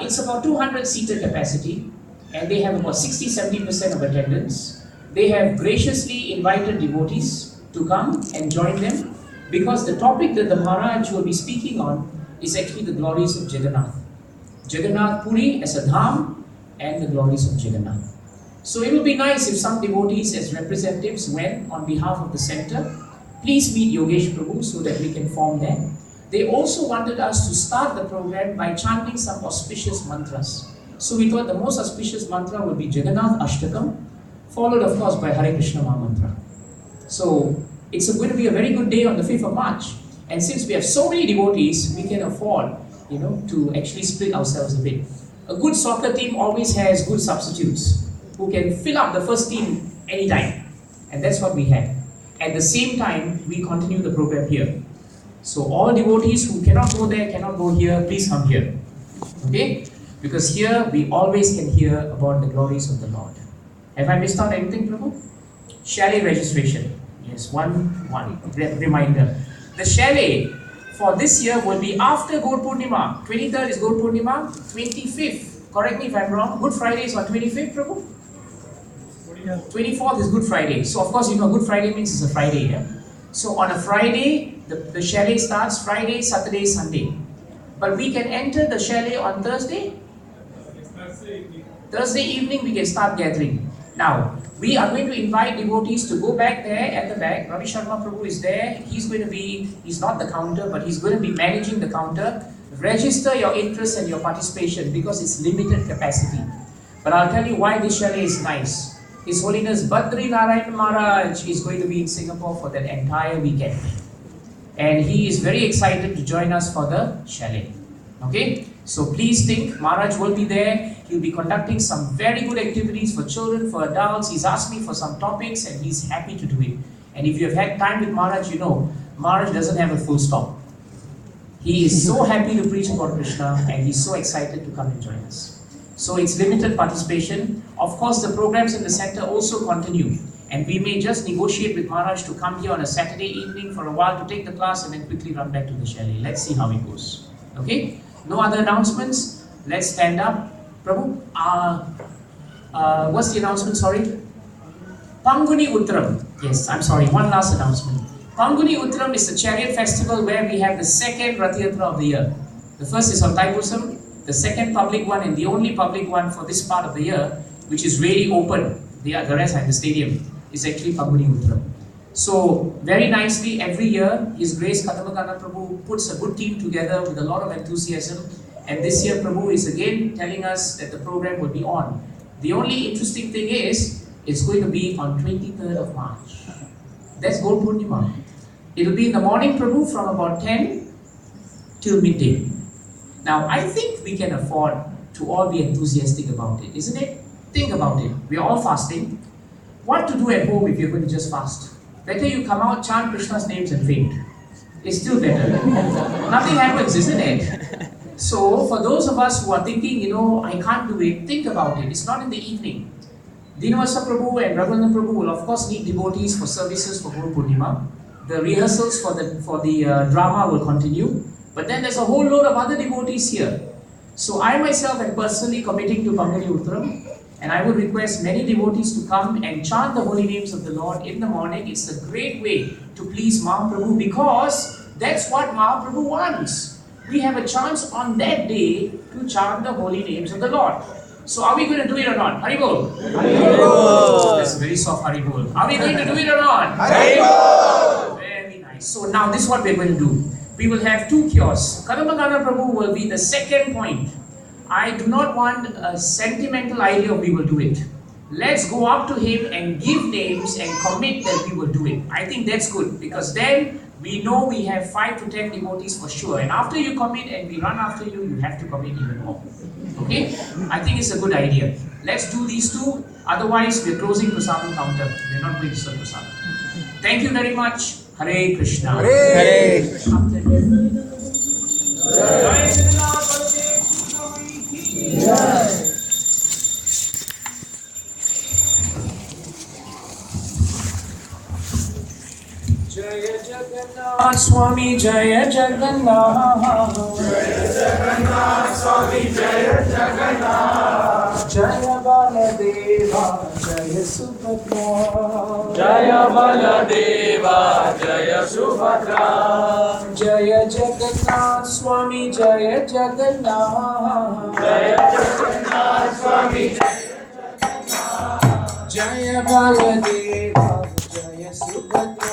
It's about 200 seater capacity, and they have about 60-70% of attendance. They have graciously invited devotees to come and join them, because the topic that the Maharaj will be speaking on is actually the glories of Jagannath. Jagannath Puri as a dham, and the glories of Jagannath. So it will be nice if some devotees as representatives went on behalf of the center. Please meet Yogesh Prabhu so that we can form that. They also wanted us to start the program by chanting some auspicious mantras. So we thought the most auspicious mantra would be Jagannath Ashtakam, followed of course by Hare Krishna Mahamantra. So it's going to be a very good day on the 5th of March. And since we have so many devotees, we can afford, to actually split ourselves a bit. A good soccer team always has good substitutes who can fill up the first team anytime. And that's what we have. At the same time, we continue the program here. So all devotees who cannot go there, cannot go here, please come here. Okay? Because here we always can hear about the glories of the Lord. Have I missed out anything, Prabhu? Chalet registration. Yes, one reminder. The chalet for this year will be after Gaur Purnima. 23rd is Gaur Purnima, 25th, correct me if I'm wrong, Good Friday is on 25th, Prabhu? 24th is Good Friday. So of course Good Friday means it's a Friday. Yeah? So on a Friday, the chalet starts Friday, Saturday, Sunday. But we can enter the chalet on Thursday? Thursday evening we can start gathering. Now, we are going to invite devotees to go back there at the back. Ravi Sharma Prabhu is there. He's not the counter, but he's going to be managing the counter. Register your interest and your participation, because it's limited capacity. But I'll tell you why this chalet is nice. His Holiness Badri Narayan Maharaj is going to be in Singapore for that entire weekend. And he is very excited to join us for the chalet. Okay? So please think, Maharaj will be there. He'll be conducting some very good activities for children, for adults. He's asked me for some topics and he's happy to do it. And if you have had time with Maharaj, Maharaj doesn't have a full stop. He is so happy to preach about Krishna and he's so excited to come and join us. So it's limited participation. Of course, the programs in the center also continue. And we may just negotiate with Maharaj to come here on a Saturday evening for a while to take the class and then quickly run back to the chalet. Let's see how it goes. Okay? No other announcements? Let's stand up. Prabhu, what's the announcement? Sorry? Panguni Uttram. Yes, I'm sorry. One last announcement. Panguni Uttram is the chariot festival where we have the second Rath Yatra of the year. The first is on Thaipusam, the second public one and the only public one for this part of the year, which is really open. The rest at the stadium is actually Panguni Uttram. So, very nicely, every year, His Grace Kadambakanda Prabhu puts a good team together with a lot of enthusiasm. And this year, Prabhu is again telling us that the program will be on. The only interesting thing is, it's going to be on 23rd of March. That's Gaur Purnima. It will be in the morning, Prabhu, from about 10 till midday. Now, I think we can afford to all be enthusiastic about it, isn't it? Think about it. We are all fasting. What to do at home if you're going to just fast? Better you come out, chant Krishna's names and faint. It's still better. Nothing happens, isn't it? So, for those of us who are thinking, I can't do it, think about it. It's not in the evening. Dinavasa Prabhu and Raghunath Prabhu will of course need devotees for services for Guru Purnima. The rehearsals for the drama will continue. But then there's a whole load of other devotees here. So I myself am personally committing to Pangani Uttaram, and I would request many devotees to come and chant the holy names of the Lord in the morning. It's a great way to please Mahaprabhu, because that's what Mahaprabhu wants. We have a chance on that day to chant the holy names of the Lord. So are we going to do it or not? Haribol. Haribol. That's a very soft Haribol. Are we going to do it or not? Haribol. Very nice. So now this is what we're going to do. We will have two kiosks. Kadambagana Prabhu will be the second point. I do not want a sentimental idea of we will do it. Let's go up to him and give names and commit that we will do it. I think that's good, because then we know we have 5 to 10 devotees for sure. And after you commit and we run after you, you have to commit even more. Okay? I think it's a good idea. Let's do these two. Otherwise, we're closing Prasadam counter. We're not going to serve Prasadam. Thank you very much. Hare Krishna. Hare Krishna. Jai Jagannath Baladev ki Jai. Jaya Jagannath Swami Jaya Jagannath. Jaya Jagannath Swami Jaya Jagannath. Jaya Baladeva Jaya Subhadra. Jaya Baladeva Jaya Subhadra. Jaya Jagannath Swami Jaya Jagannath. Jaya Jagannath Swami Jaya Jagannath. Jaya Baladeva Jaya Subhadra.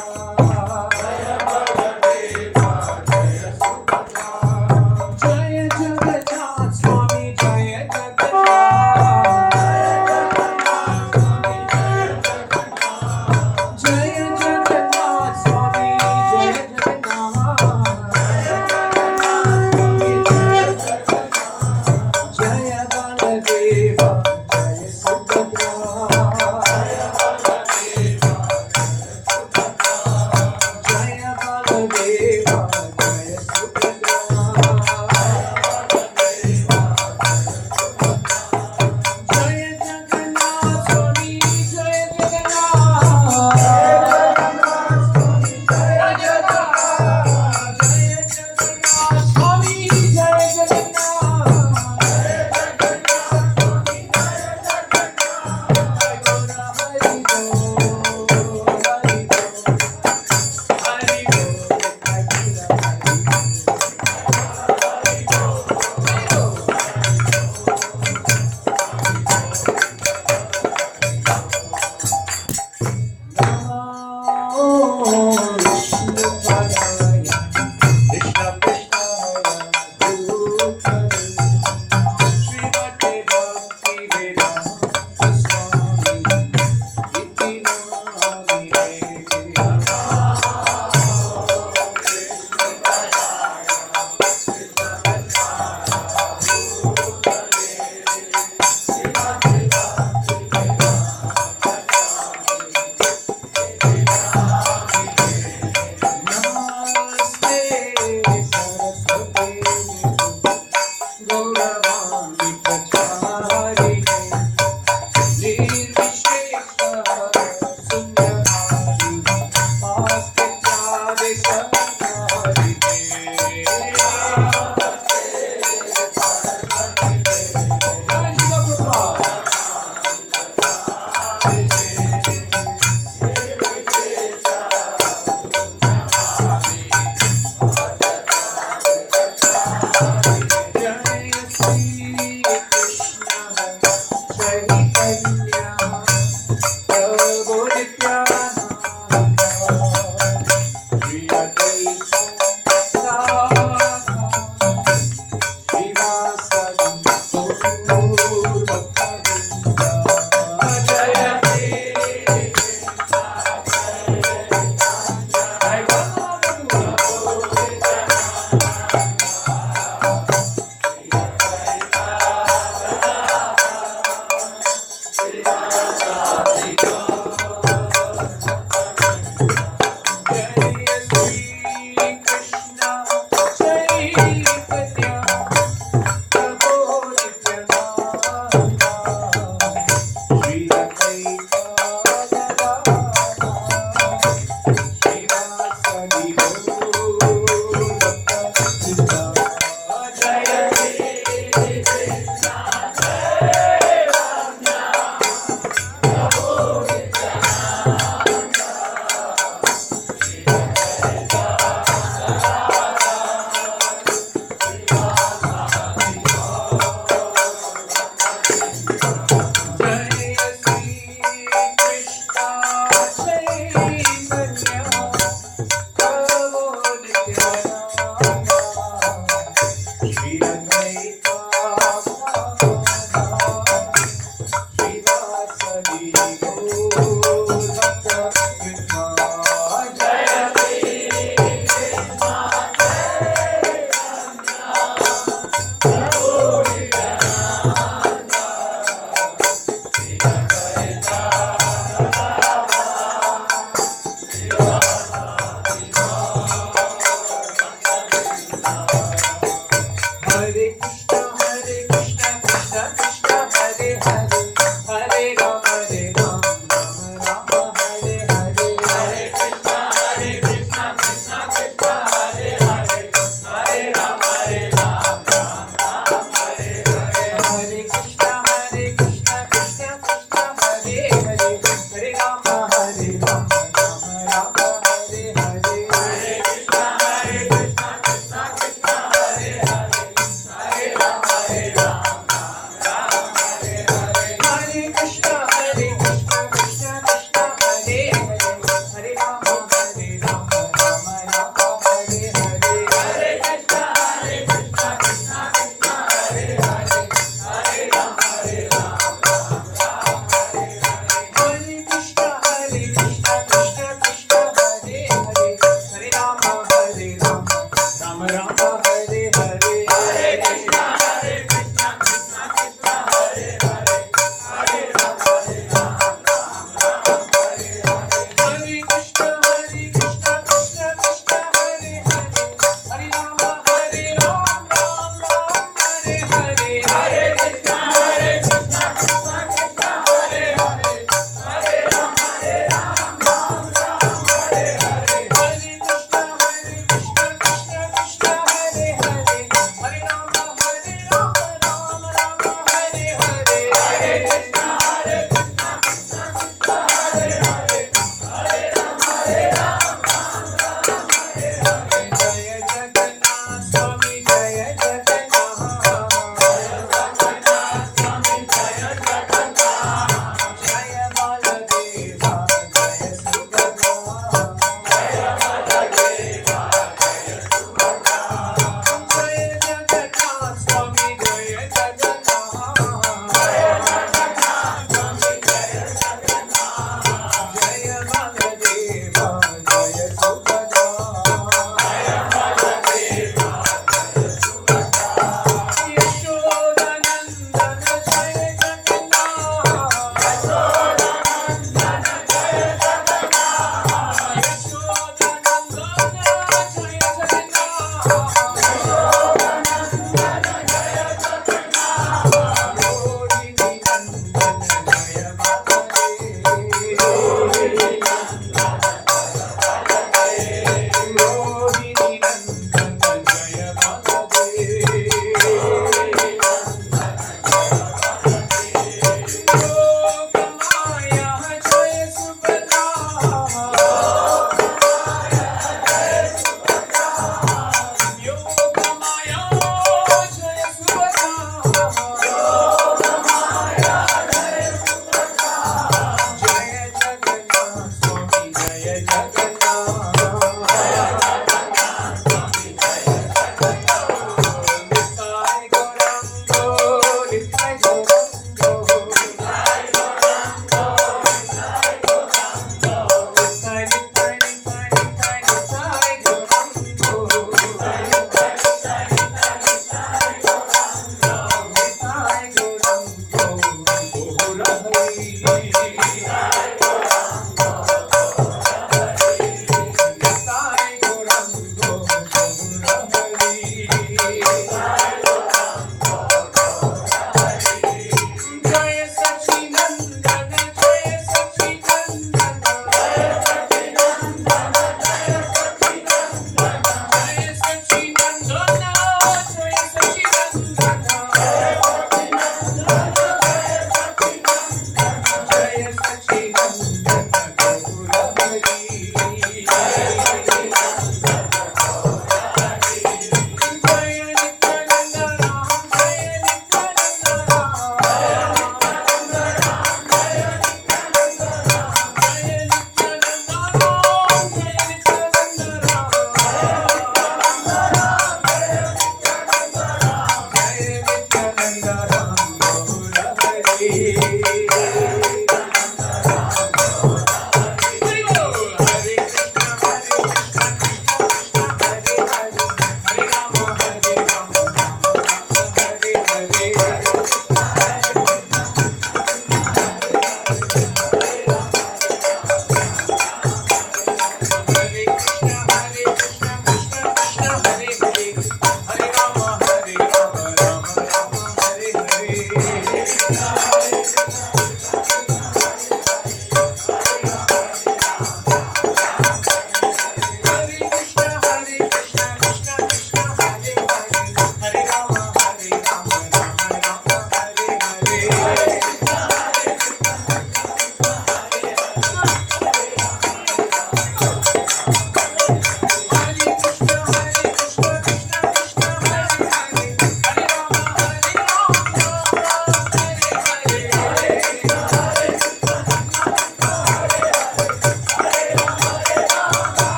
Hare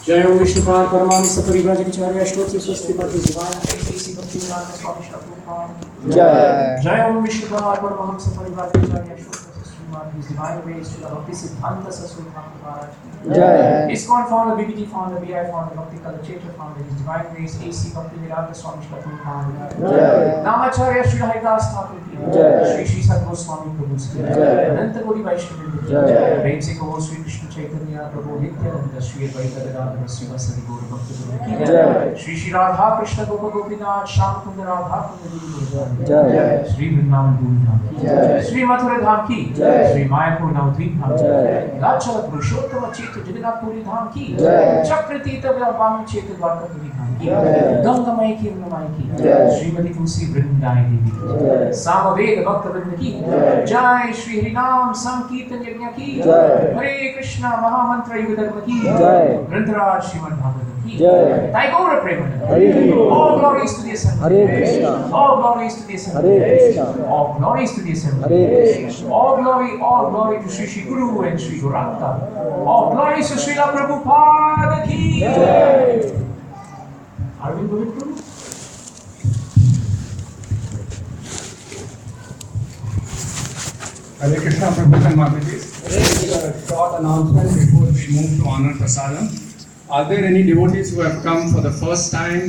जय ओम विष्णुपाद परमानंद परिव्राजकाचार्य स्तोत्र स्वस्ति पति दिवान ऐसी भक्ति विराट स्वामी श्री जय जय ओम विष्णुपाद परमानंद परिव्राजकाचार्य स्तोत्र स्वस्ति divine ways to the Bhakti Siddhanta Saraswati Maharaj. Jai. ISKCON founder, BBT founder, BI founder, Bhakti Kalachetra founder, His Divine Ways, AC Bhakti Vedanta Swami Shri founder. Jai. Namacharya Shri Haridas Thakur ki. Jai. Shri Shri Sadguru Swami Prabhu ki. Jai. Ananta Gauri Vaishnavi ki. Jai. Prem se kaho Shri Krishna Chaitanya Prabhu Nityananda Shri Advaita Gadadhara Srivasadi Gaura Bhakta Guru ki. Jai. Shri Shri Radha Krishna Gopa Gopinath Shyam Kunda Radha Kunda Guru Jai. Shri Vrindavan Guru Dham ki. Jai. Shri Mathura Dham ki. Jai. Shri Mayapur Navadvip Dham ki. Jai. Lachal Purushottam Cheta Jagannathpuri Dham ki. Jai. Chakratita Vyavam Cheta Dwarkapuri Dham ki. Jai. Gangamai ki Ramai ki. Jai. Srimati Tulsi Vrindai Devi ki. Jai. Sama Samaveda भक्तवृंद की जय, श्री हरिनाम संकीर्तन यज्ञ की जय। हरे कृष्णा महामंत्र युग धर्म की जय। ग्रंथराज श्रीमद् भागवत की जय। Thy Gaura Premanand. Hari Hari. All glories to the Assembly. Hare Krishna. All glories to the Assembly. Hare Krishna. All glories to the Assembly. Hare Krishna. All glory to Sri Sri Guru and Sri Gauranga. All glories to Srila Prabhupada ki. Jai. Are we going to? Hare Krishna, Prabhu and Mataji. A short announcement before we move to honor prasadam. Are there any devotees who have come for the first time?